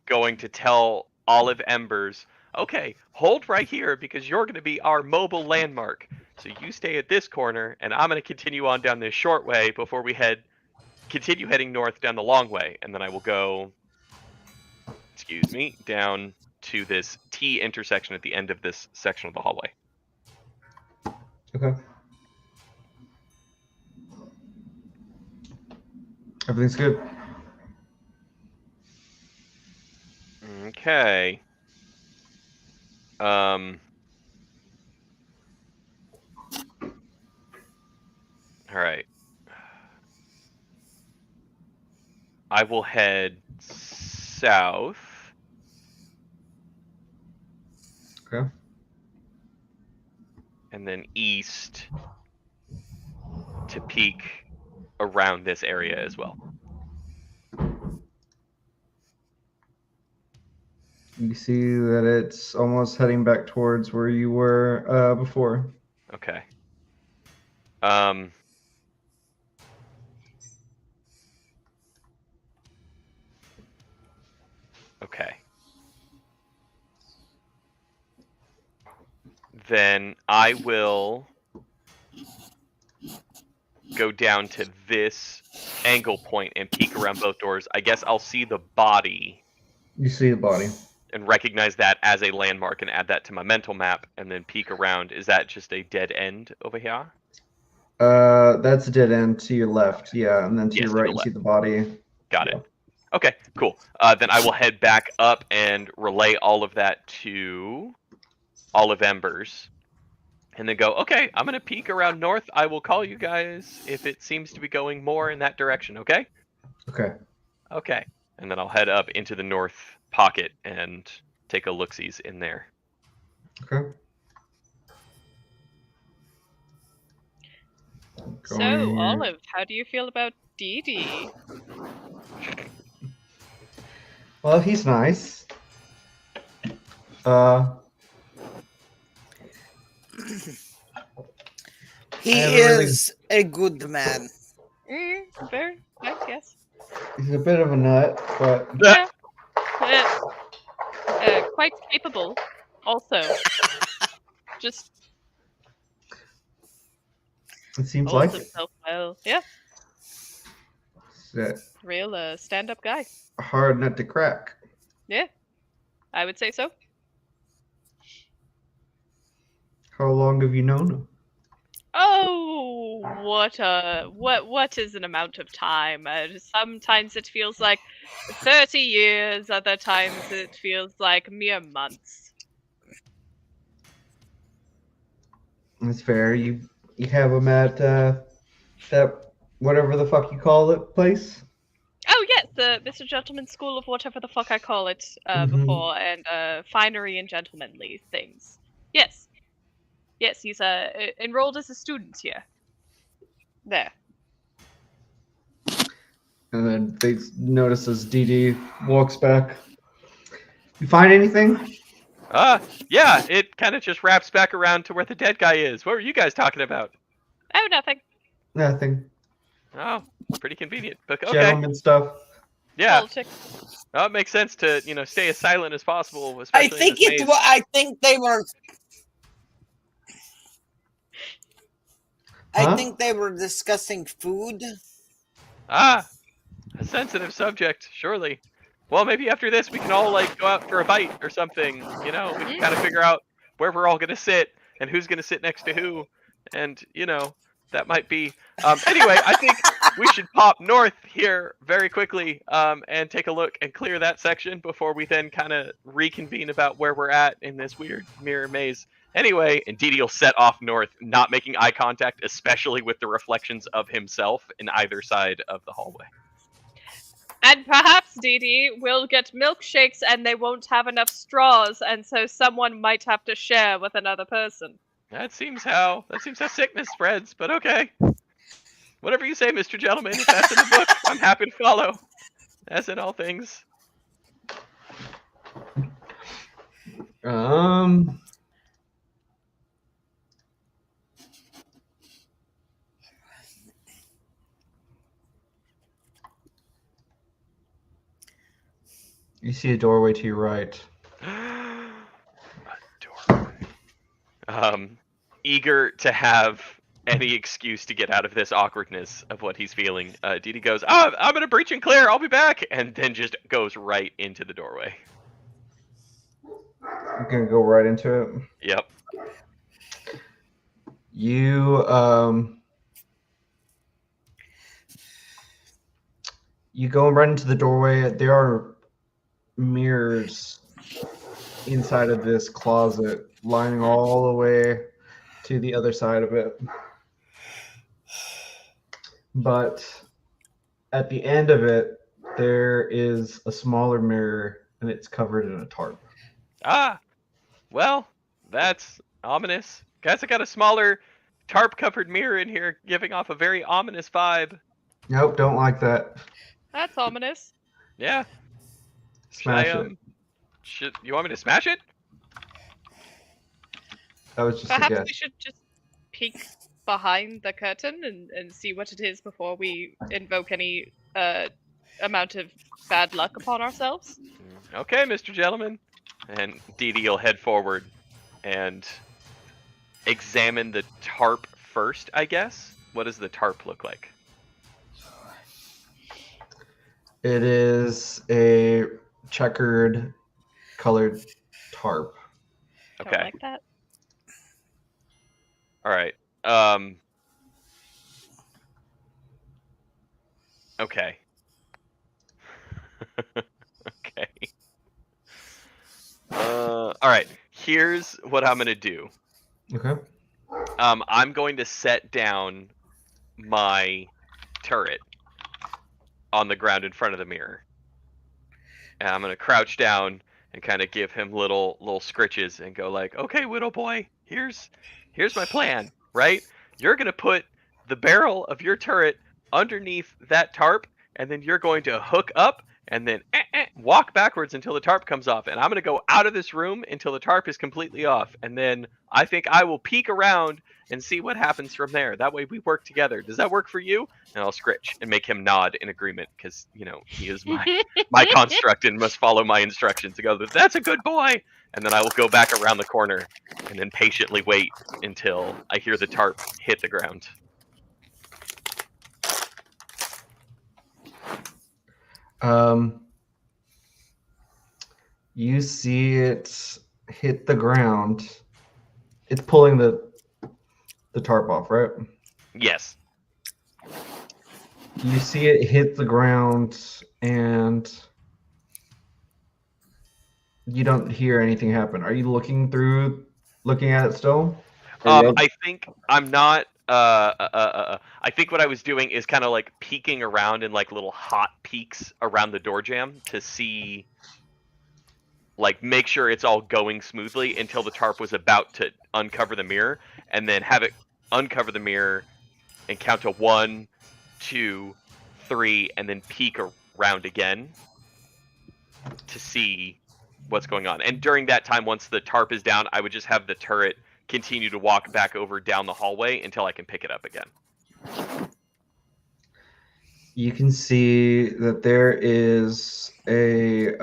going to tell Olive Embers, okay, hold right here because you're going to be our mobile landmark. So you stay at this corner, and I'm going to continue on down this short way before we continue heading north down the long way. And then I will go, down to this T intersection at the end of this section of the hallway. Okay. Everything's good. Okay. All right. I will head south. Okay. And then east to peek around this area as well. You see that it's almost heading back towards where you were before. Okay. Okay. Then I will go down to this angle point and peek around both doors. I guess I'll see the body. You see the body. And recognize that as a landmark and add that to my mental map and then peek around. Is that just a dead end over here? That's a dead end to your left, yeah, and then to your right you see the body. Got it. Okay, cool. Then I will head back up and relay all of that to Olive Embers. And then go, okay, I'm going to peek around north. I will call you guys if it seems to be going more in that direction, okay? Okay. Okay. And then I'll head up into the north pocket and take a look-sees in there. Okay. So, Olive, how do you feel about Dee Dee? Well, he's nice. He is a good man. Fair, I guess. He's a bit of a nut, but... Yeah. quite capable, also. Just It seems holds like himself well. Yeah, it's a real stand-up guy. hard nut to crack. Yeah, I would say so. How long have you known him? Oh, what is an amount of time? Sometimes it feels like 30 years, other times it feels like mere months. That's fair. You have him at that whatever the fuck you call it place. Oh yes, the Mr. Gentleman's School of whatever the fuck I call it before, and finery and gentlemanly things. Yes. Yes, he's enrolled as a student here. There. And then they notice as DD walks back. You find anything? Yeah, it kind of just wraps back around to where the dead guy is. What were you guys talking about? Oh, nothing. Nothing. Oh, pretty convenient. But okay. Gentleman stuff. Yeah. Politics. Oh, it makes sense to, stay as silent as possible. I especially think in this maze. I think they were. Huh? I think they were discussing food. Ah, a sensitive subject, surely. Well, maybe after this we can all go out for a bite or something. We can kind of figure out where we're all gonna sit and who's gonna sit next to who, and that might be. Anyway, I think we should pop north here very quickly and take a look and clear that section before we then kind of reconvene about where we're at in this weird mirror maze. Anyway, and Dee Dee will set off north, not making eye contact, especially with the reflections of himself in either side of the hallway. And perhaps, Dee Dee, will get milkshakes and they won't have enough straws, and so someone might have to share with another person. That seems how sickness spreads, but okay. Whatever you say, Mr. Gentleman, if that's in the book, I'm happy to follow. As in all things. You see a doorway to your right. A doorway. Eager to have any excuse to get out of this awkwardness of what he's feeling, Dee Dee goes, I'm gonna breach and clear, I'll be back, and then just goes right into the doorway. You're gonna go right into it. Yep. You go right into the doorway. There are mirrors inside of this closet, lining all the way to the other side of it. But at the end of it, there is a smaller mirror, and it's covered in a tarp. Well, that's ominous. Guys, I got a smaller tarp-covered mirror in here, giving off a very ominous vibe. Nope, don't like that. That's ominous. Yeah. Smash it. You want me to smash it? That was just Perhaps a guess. we should just peek behind the curtain and see what it is before we invoke any amount of bad luck upon ourselves. Okay, Mr. Gentleman. And Dee Dee will head forward and examine the tarp first, I guess. What does the tarp look like? It is a checkered colored tarp. Don't Okay. like that. All right. Okay. Okay. All right. Here's what I'm gonna do. Okay. I'm going to set down my turret on the ground in front of the mirror, and I'm gonna crouch down and kind of give him little scritches and go like, "Okay, Widow Boy, here's my plan. Right? You're gonna put the barrel of your turret underneath that tarp, and then you're going to hook up and then walk backwards until the tarp comes off, and I'm going to go out of this room until the tarp is completely off, and then I think I will peek around and see what happens from there. That way we work together. Does that work for you? And I'll scritch and make him nod in agreement, because, you know, he is my construct and must follow my instructions. To go, that's a good boy! And then I will go back around the corner and then patiently wait until I hear the tarp hit the ground. You see it hit the ground. It's pulling the tarp off, right? Yes. You see it hit the ground, and you don't hear anything happen. Are you looking at it still? I think I'm not. I think what I was doing is kind of like peeking around in like little hot peeks around the door jamb to see, like, make sure it's all going smoothly until the tarp was about to uncover the mirror, and then have it uncover the mirror and count to 1, 2, 3, and then peek around again to see what's going on. And during that time, once the tarp is down, I would just have the turret continue to walk back over down the hallway until I can pick it up again. You can see that there is a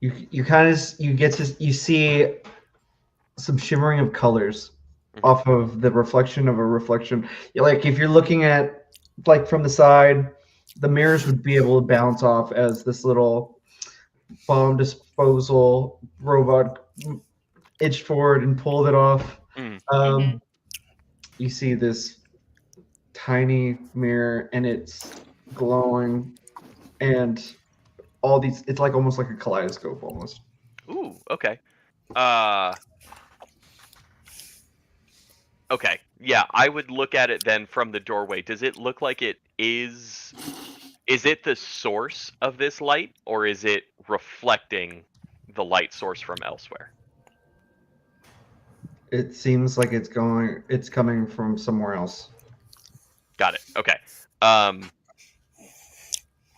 you see some shimmering of colors off of the reflection of a reflection. Like if you're looking at, like, from the side, the mirrors would be able to bounce off as this little bomb disposal robot edged forward and pulled it off. You see this tiny mirror, and it's glowing, and all these, it's like almost like a kaleidoscope almost. Ooh, okay. Okay, yeah, I would look at it then from the doorway. Does it look like it is it the source of this light, or is it reflecting the light source from elsewhere? It seems like it's coming from somewhere else. Got it. Okay. And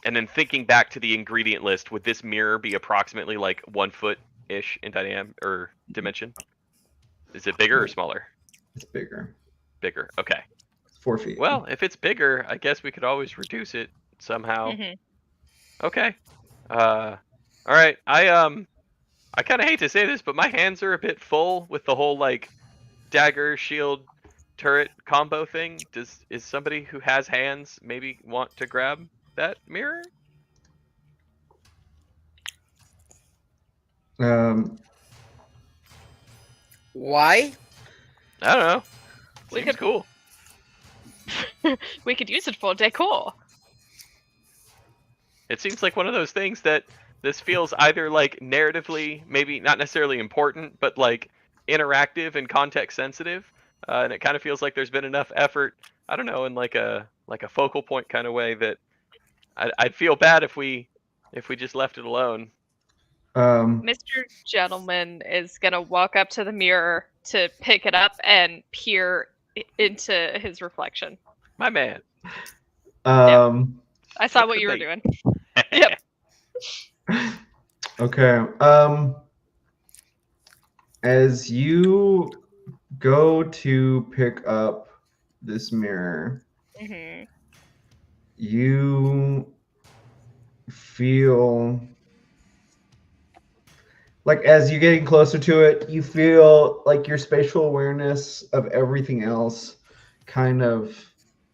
then thinking back to the ingredient list, would this mirror be approximately like 1 foot-ish in dimension? Is it bigger or smaller? It's bigger. Bigger. Okay. 4 feet. Well, if it's bigger, I guess we could always reduce it somehow. Okay. All right. I kind of hate to say this, but my hands are a bit full with the whole like dagger, shield, turret combo thing. Is somebody who has hands maybe want to grab that mirror? Why? I don't know. We Seems cool. We could use it for decor. It seems like one of those things that this feels either like narratively, maybe not necessarily important, but like interactive and context sensitive. And it kind of feels like there's been enough effort, I don't know, in like a focal point kind of way that I'd feel bad if we just left it alone. Mr. Gentleman is gonna walk up to the mirror to pick it up and peer into his reflection. My man. I saw what you were doing. Yep. Okay. As you go to pick up this mirror, you feel like, as you're getting closer to it, you feel like your spatial awareness of everything else kind of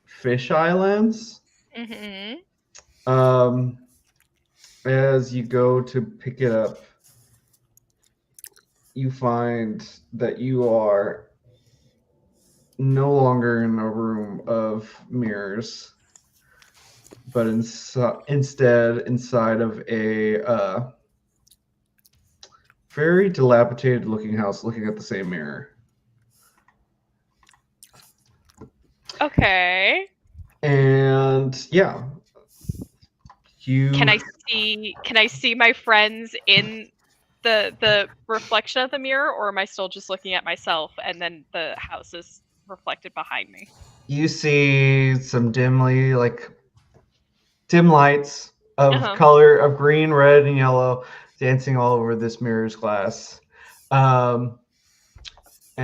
fish islands. As you go to pick it up, you find that you are no longer in a room of mirrors, but instead inside of a very dilapidated looking house, looking at the same mirror. Okay. And yeah, Can I see my friends in the reflection of the mirror, or am I still just looking at myself and then the house is reflected behind me? You see some dim lights of color of green, red, and yellow dancing all over this mirror's glass. And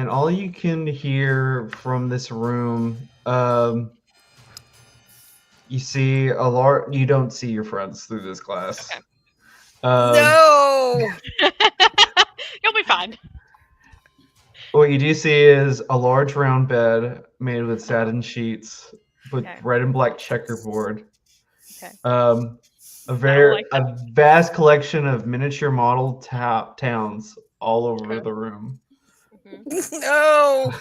all you can hear from this room, you see you don't see your friends through this glass. Okay. No! You'll be fine. What you do see is a large round bed made with satin sheets with red and black checkerboard. Okay. A vast collection of miniature model towns all over the room. No!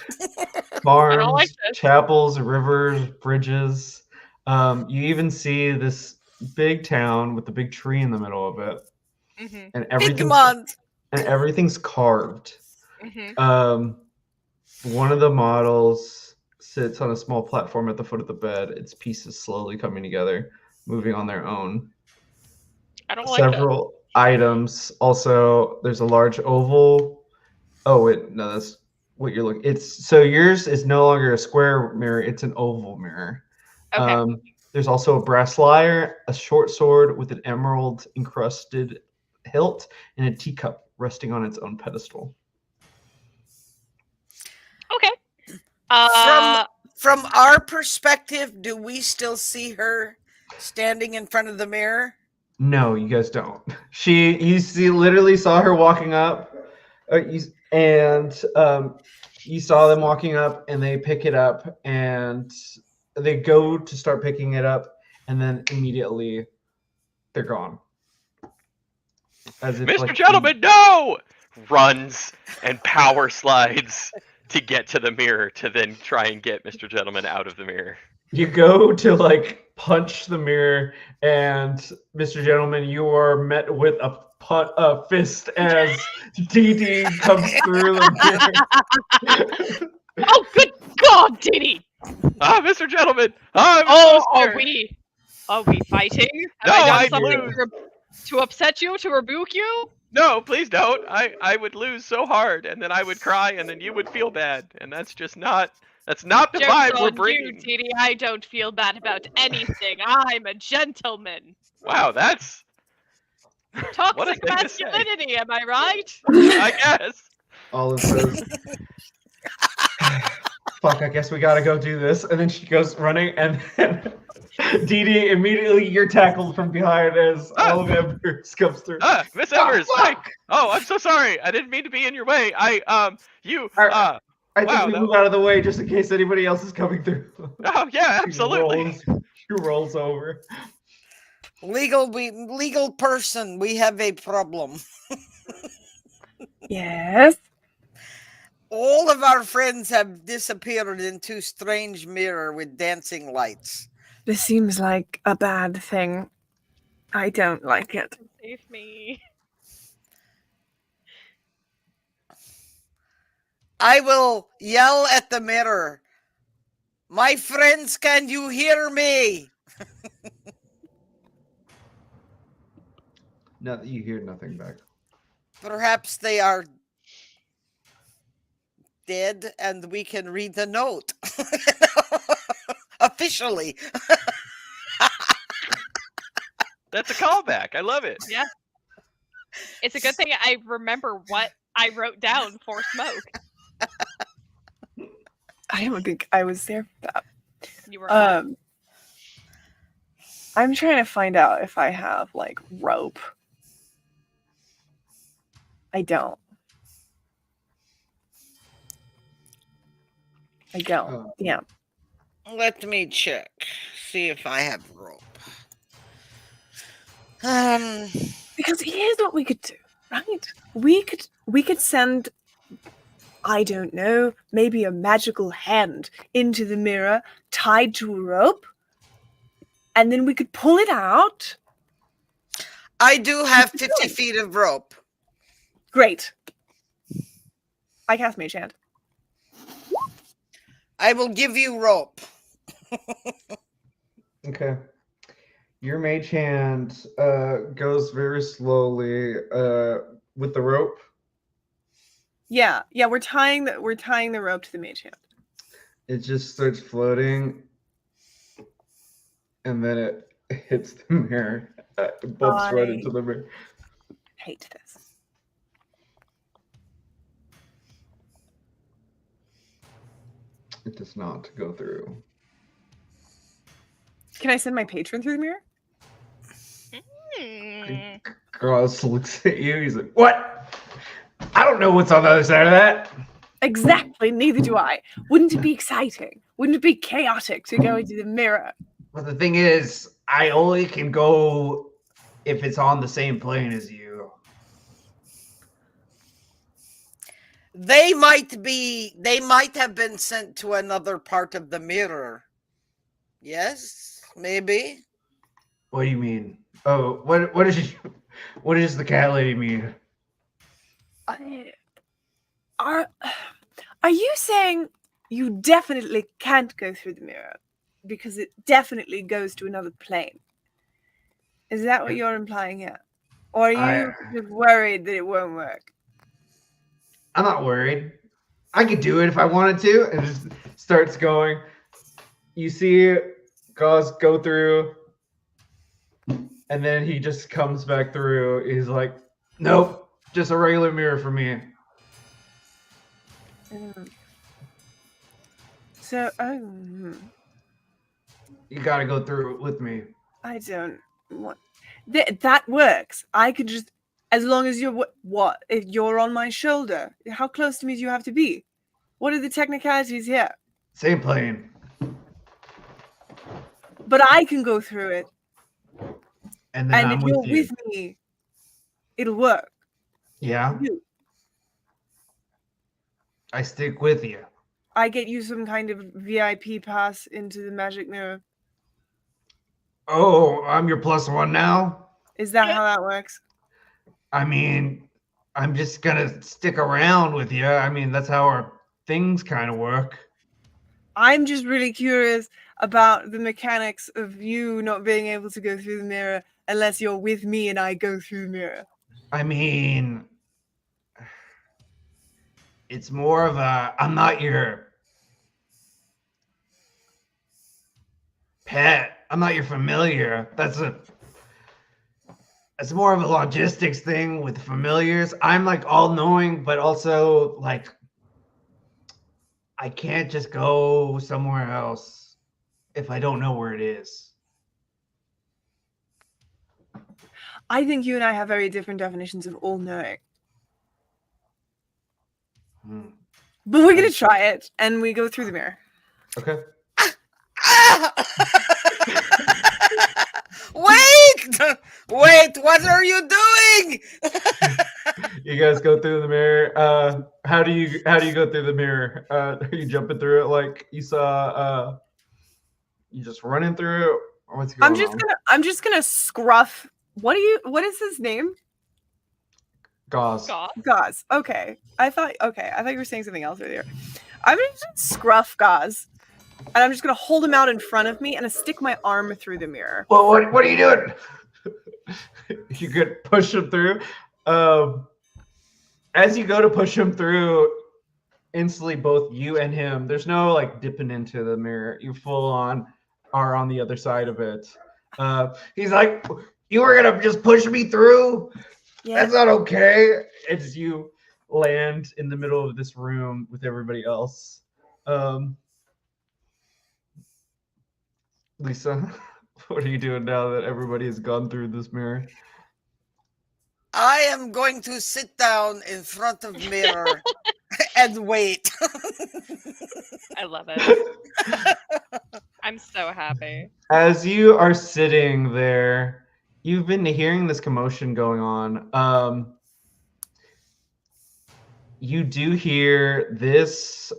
Farms, chapels, rivers, bridges. You even see this big town with the big tree in the middle of it. And everything's carved. One of the models sits on a small platform at the foot of the bed, its pieces slowly coming together, moving on their own. I don't like Several items. Also, there's a large oval. Oh wait, no, that's what you're looking. Yours is no longer a square mirror; it's an oval mirror. Okay. There's also a brass lyre, a short sword with an emerald encrusted hilt, and a teacup resting on its own pedestal. Okay. From our perspective, do we still see her standing in front of the mirror? No, you guys don't. You literally saw her walking up, you saw them walking up, and they pick it up, and they go to start picking it up, and then immediately they're gone. As if, Mr. Gentleman, no! Runs and power slides to get to the mirror to then try and get Mr. Gentleman out of the mirror. You go to punch the mirror, and Mr. Gentleman, you are met with a fist as DD comes through the mirror. Oh, good God, DD! Mr. Gentleman! Are we fighting? No, Have I done something to upset you, to rebuke you? No, please don't. I would lose so hard, and then I would cry, and then you would feel bad, and that's just not... That's not the vibe we're bringing. You, DD. I don't feel bad about anything. I'm a gentleman. Wow, that's... Toxic masculinity, am I right? I guess. Olive says, fuck, I guess we gotta go do this. And then she goes running, and then DD, immediately you're tackled from behind as Olive Embers comes through. Miss Embers! I'm so sorry. I didn't mean to be in your way. I think we move out of the way just in case anybody else is coming through. Oh, yeah, absolutely. She rolls over. Legal person, we have a problem. Yes? All of our friends have disappeared into strange mirror with dancing lights. This seems like a bad thing. I don't like it. Save me. I will yell at the mirror. My friends, can you hear me? No, you hear nothing back. Perhaps they are dead and we can read the note. Officially. That's a callback. I love it. Yeah. It's a good thing I remember what I wrote down for Smoke. I don't think I was there for that. You were I'm trying to find out if I have rope. I don't. Yeah. Let me check. See if I have rope. Because here's what we could do, right? We could send, I don't know, maybe a magical hand into the mirror tied to a rope, and then we could pull it out. I do have 50 feet of rope. Great. I cast Mage Hand. I will give you rope. Okay. Your Mage Hand goes very slowly with the rope. Yeah, we're tying the rope to the Mage Hand. It just starts floating, and then it hits the mirror. It bumps right into the mirror. I hate this. It does not go through. Can I send my patron through the mirror? Gross looks at you. He's like, "What? I don't know what's on the other side of that." Exactly. Neither do I. Wouldn't it be exciting? Wouldn't it be chaotic to go into the mirror? But the thing is, I only can go if it's on the same plane as you. They might have been sent to another part of the mirror. Yes, maybe. What do you mean? Oh, what does the cat lady mean? Are you saying you definitely can't go through the mirror because it definitely goes to another plane? Is that what you're implying here? Or are you just worried that it won't work? I'm not worried. I could do it if I wanted to. And just starts going. You see Gauze go through, and then he just comes back through. He's like, "Nope, just a regular mirror for me." So, you gotta go through it with me. I don't want that works. I could just, as long as you're what if you're on my shoulder? How close to me do you have to be? What are the technicalities here? Same plane. But I can go through it. And then if you're with me, it'll work. Yeah. I stick with you. I get you some kind of VIP pass into the magic mirror. Oh, I'm your +1 now? Is that how that works? I mean, I'm just gonna stick around with you. I mean, that's how our things kind of work. I'm just really curious about the mechanics of you not being able to go through the mirror unless you're with me and I go through the mirror. I mean, it's more of a, I'm not your pet. I'm not your familiar. That's more of a logistics thing with familiars. I'm like all knowing, but also like I can't just go somewhere else if I don't know where it is. I think you and I have very different definitions of all knowing. But we're going to try it, and we go through the mirror. Okay. Wait, what are you doing? You guys go through the mirror. How do you go through the mirror? Are you jumping through it like you saw you just running through it? Or what's going on? I'm just gonna scruff. What is his name? Gauze. Gauze. Okay. I thought you were saying something else earlier. I'm gonna just scruff Gauze. And I'm just gonna hold him out in front of me and stick my arm through the mirror. Well, what are you doing? You could push him through. As you go to push him through, instantly both you and him, there's no like dipping into the mirror. You full on are on the other side of it. He's like, "You were gonna just push me through? Yeah. That's not okay." As you land in the middle of this room with everybody else. Lisa, what are you doing now that everybody has gone through this mirror? I am going to sit down in front of the mirror and wait. I love it. I'm so happy. As you are sitting there, you've been hearing this commotion going on. You do hear this.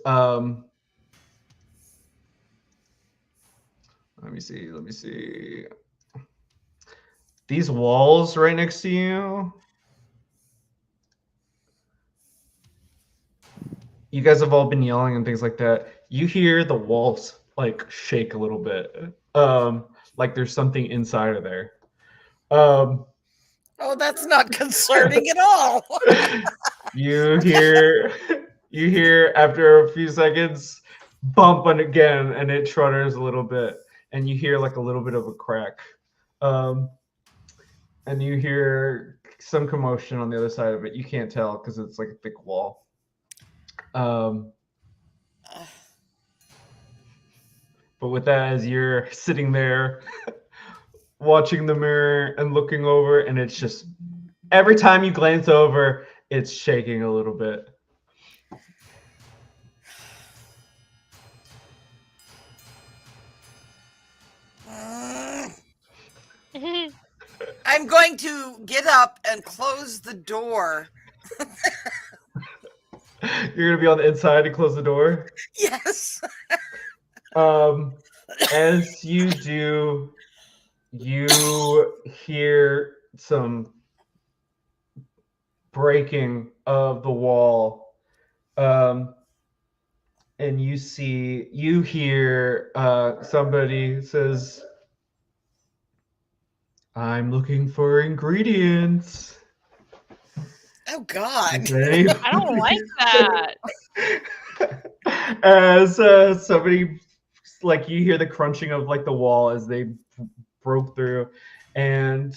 Let me see. These walls right next to you. You guys have all been yelling and things like that. You hear the walls like shake a little bit. Like there's something inside of there. Oh, that's not concerning at all. You hear after a few seconds, bump on again, and it shudders a little bit, and you hear like a little bit of a crack, and you hear some commotion on the other side of it. You can't tell because it's like a thick wall. But with that, as you're sitting there watching the mirror and looking over, and it's just every time you glance over, it's shaking a little bit. I'm going to get up and close the door. You're gonna be on the inside and close the door? Yes. As you do, you hear some breaking of the wall. And you hear somebody says, "I'm looking for ingredients." Oh God. I don't like that. As somebody, like, you hear the crunching of like the wall as they broke through, and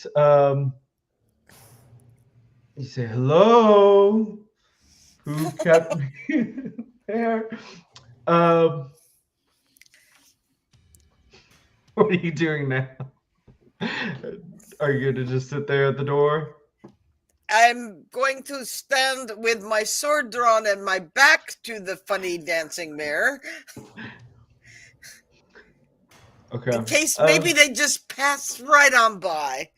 you say, "Hello, who kept me there?" What are you doing now? Are you going to just sit there at the door? I'm going to stand with my sword drawn and my back to the funny dancing mirror. Okay. In case maybe they just pass right on by.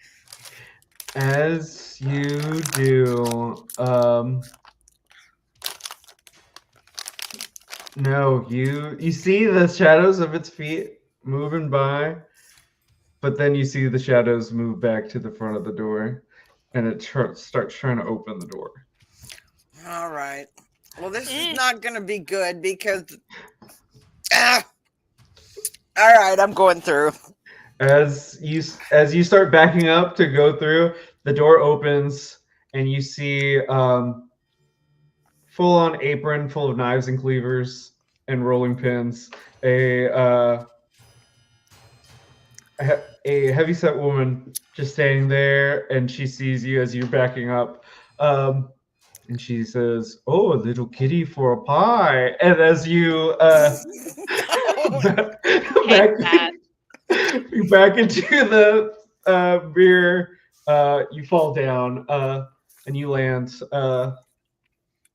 As you do, no, you see the shadows of its feet moving by, but then you see the shadows move back to the front of the door, and it starts trying to open the door. All right. Well, this is not going to be good because... All right, I'm going through. As you start backing up to go through, the door opens, and you see full-on apron full of knives and cleavers and rolling pins. A heavyset woman just standing there, and she sees you as you're backing up, and she says, "Oh, a little kitty for a pie." And as you back into the mirror, you fall down, and you land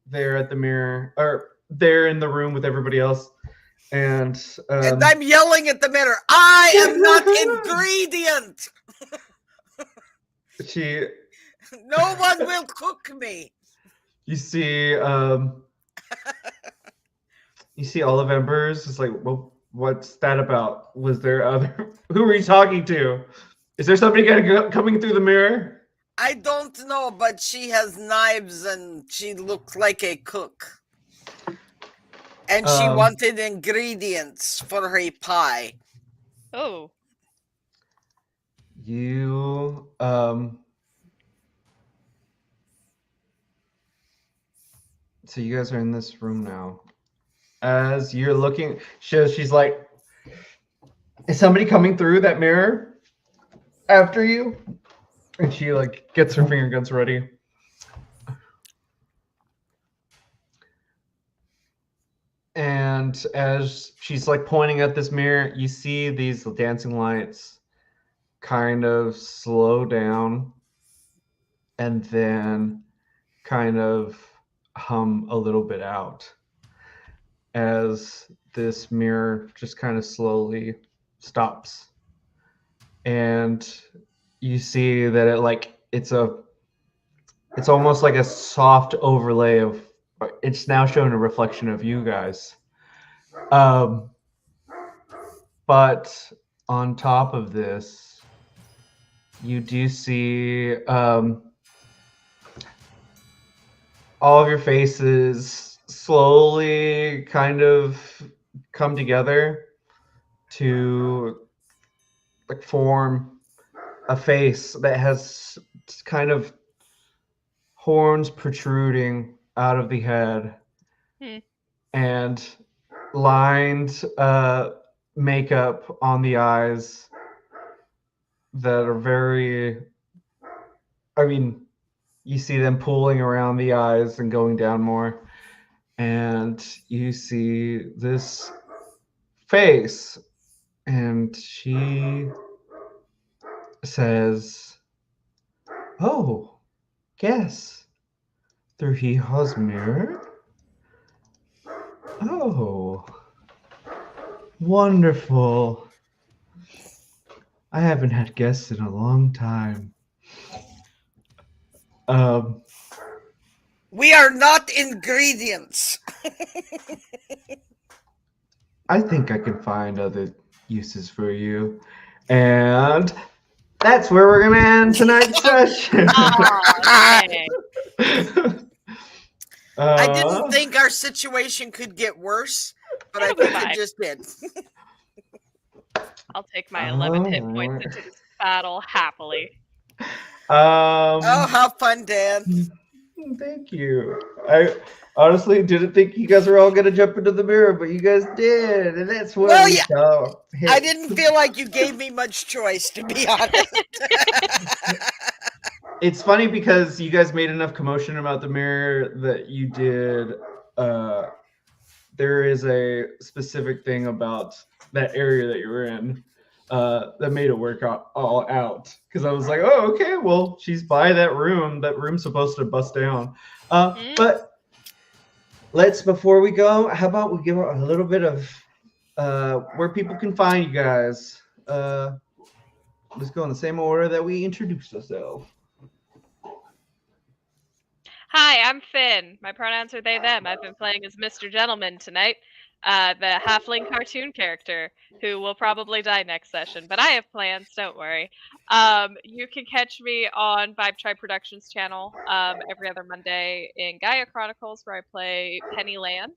there at the mirror, or there in the room with everybody else. And I'm yelling at the mirror, "I am not ingredient." No one will cook me. You see Olive Embers. It's like, well, what's that about? Was there other? Who were you talking to? Is there somebody coming through the mirror? I don't know, but she has knives and she looks like a cook. And she wanted ingredients for her pie. Oh. You so you guys are in this room now. As you're looking, she's like, "Is somebody coming through that mirror after you?" And she like gets her finger guns ready. And as she's like pointing at this mirror, you see these dancing lights kind of slow down and then kind of hum a little bit out as this mirror just kind of slowly stops. And you see that it's almost like a soft overlay of, it's now showing a reflection of you guys. But on top of this, you do see all of your faces slowly kind of come together to like form a face that has kind of horns protruding out of the head. And lined makeup on the eyes that are very, I mean, you see them pulling around the eyes and going down more. And you see this face, and she says, "Oh, yes, through HeeHaw's mirror? Oh, wonderful. I haven't had guests in a long time. We are not ingredients. I think I can find other uses for you." And that's where we're going to end tonight's session. I didn't think our situation could get worse, but I think it just did. I'll take my 11 hit points into this battle happily. Oh, how fun, Dan. Thank you. I honestly didn't think you guys were all going to jump into the mirror, but you guys did. And that's what I didn't feel like you gave me much choice, to be honest. It's funny because you guys made enough commotion about the mirror that you did. There is a specific thing about that area that you're in that made it work all out. Because I was like, oh, okay, well, she's by that room. That room's supposed to bust down. But before we go, how about we give a little bit of where people can find you guys. Let's go in the same order that we introduced ourselves. Hi, I'm Finn. My pronouns are they, them. I've been playing as Mr. Gentleman tonight, the halfling cartoon character who will probably die next session, but I have plans, don't worry. You can catch me on Vibe Tribe Productions channel every other Monday in Gaia Chronicles, where I play Pennyland.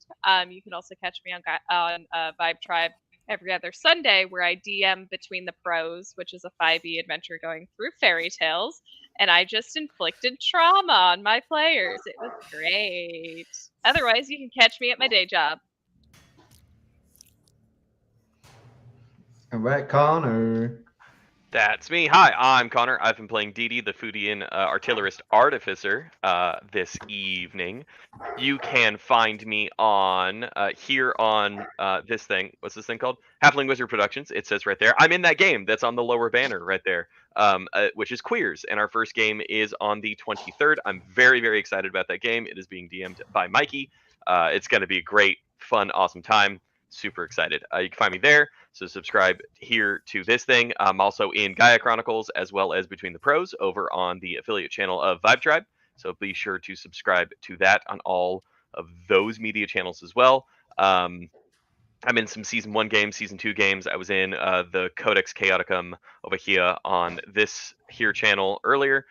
You can also catch me on Vibe Tribe every other Sunday, where I DM Between the Pros, which is a 5e adventure going through fairy tales. And I just inflicted trauma on my players. It was great. Otherwise, you can catch me at my day job. All right, Connor. That's me. Hi, I'm Connor. I've been playing Dee Dee, the Fudian Artillerist Artificer this evening. You can find me on here on this thing. What's this thing called? Halfling Wizard Productions. It says right there. I'm in that game that's on the lower banner right there, which is Queers. And our first game is on the 23rd. I'm very, very excited about that game. It is being DM'd by Mikey. It's going to be a great, fun, awesome time. Super excited. You can find me there. So subscribe here to this thing. I'm also in Gaia Chronicles as well as Between the Pros over on the affiliate channel of Vibe Tribe. So be sure to subscribe to that on all of those media channels as well. I'm in some Season 1 games, Season 2 games. I was in the Codex Chaoticum over here on this here channel earlier.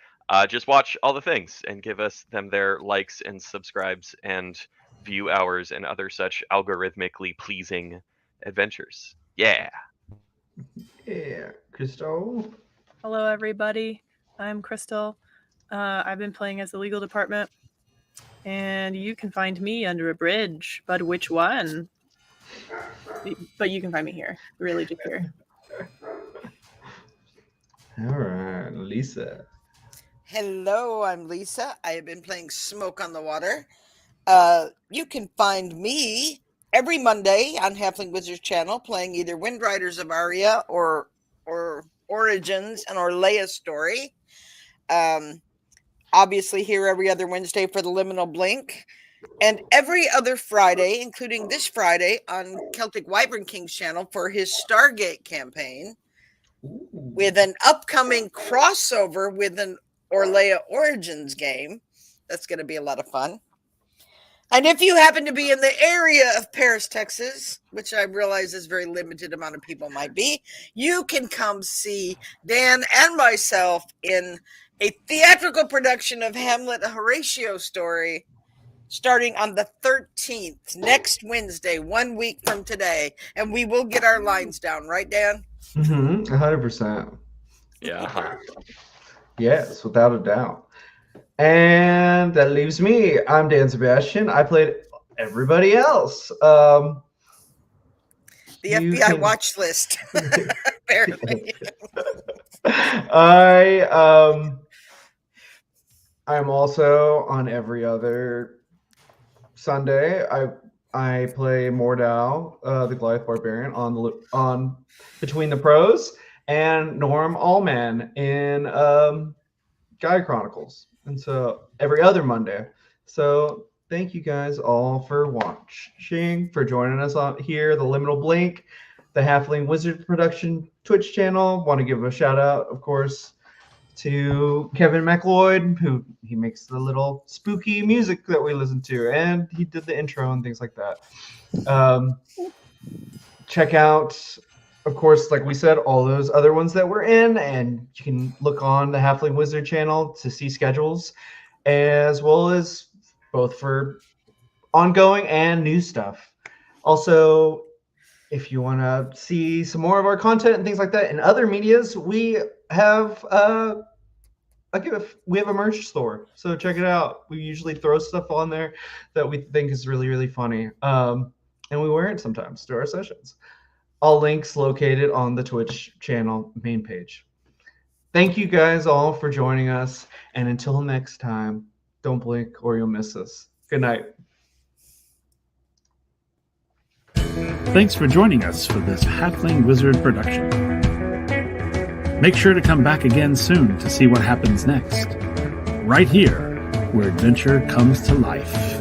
Just watch all the things and give us them their likes and subscribes and view hours and other such algorithmically pleasing adventures. Yeah. Yeah, Crystal. Hello, everybody. I'm Crystal. I've been playing as the legal department, and you can find me under a bridge. But which one? But you can find me here. Really, just here. All right, Lisa. Hello, I'm Lisa. I have been playing Smoke on the Water. You can find me every Monday on Halfling Wizards channel playing either Wind Riders of Aria or Origins and Orlea's story. Obviously here every other Wednesday for the Liminal Blink. And every other Friday, including this Friday, on Celtic Wyvern King's channel for his Stargate campaign. Ooh. With an upcoming crossover with an Orlea Origins game. That's going to be a lot of fun. And if you happen to be in the area of Paris, Texas, which I realize is very limited amount of people might be, you can come see Dan and myself in a theatrical production of Hamlet, a Horatio story, starting on the 13th, next Wednesday, 1 week from today. And we will get our lines down, right, Dan? 100%. Yeah. Yes, without a doubt. And that leaves me. I'm Dan Sebastian. I played everybody else. The FBI watch list. Apparently. I'm also on every other Sunday. I play Mordau, the Goliath Barbarian, on Between the Pros, and Norm Allman in Gaia Chronicles, and so every other Monday. So thank you guys all for watching, for joining us on here, the Liminal Blink, the Halfling Wizard production Twitch channel. Want to give a shout out, of course, to Kevin McLeod, who he makes the little spooky music that we listen to, and he did the intro and things like that. Check out, of course, like we said, all those other ones that we're in, and you can look on the Halfling Wizard channel to see schedules, as well as both for ongoing and new stuff. Also, if you want to see some more of our content and things like that in other medias, we have a merch store, so check it out. We usually throw stuff on there that we think is really, really funny, and we wear it sometimes to our sessions. All links located on the Twitch channel main page. Thank you guys all for joining us, and until next time, don't blink or you'll miss us. Good night. Thanks for joining us for this Halfling Wizard production. Make sure to come back again soon to see what happens next, right here where adventure comes to life.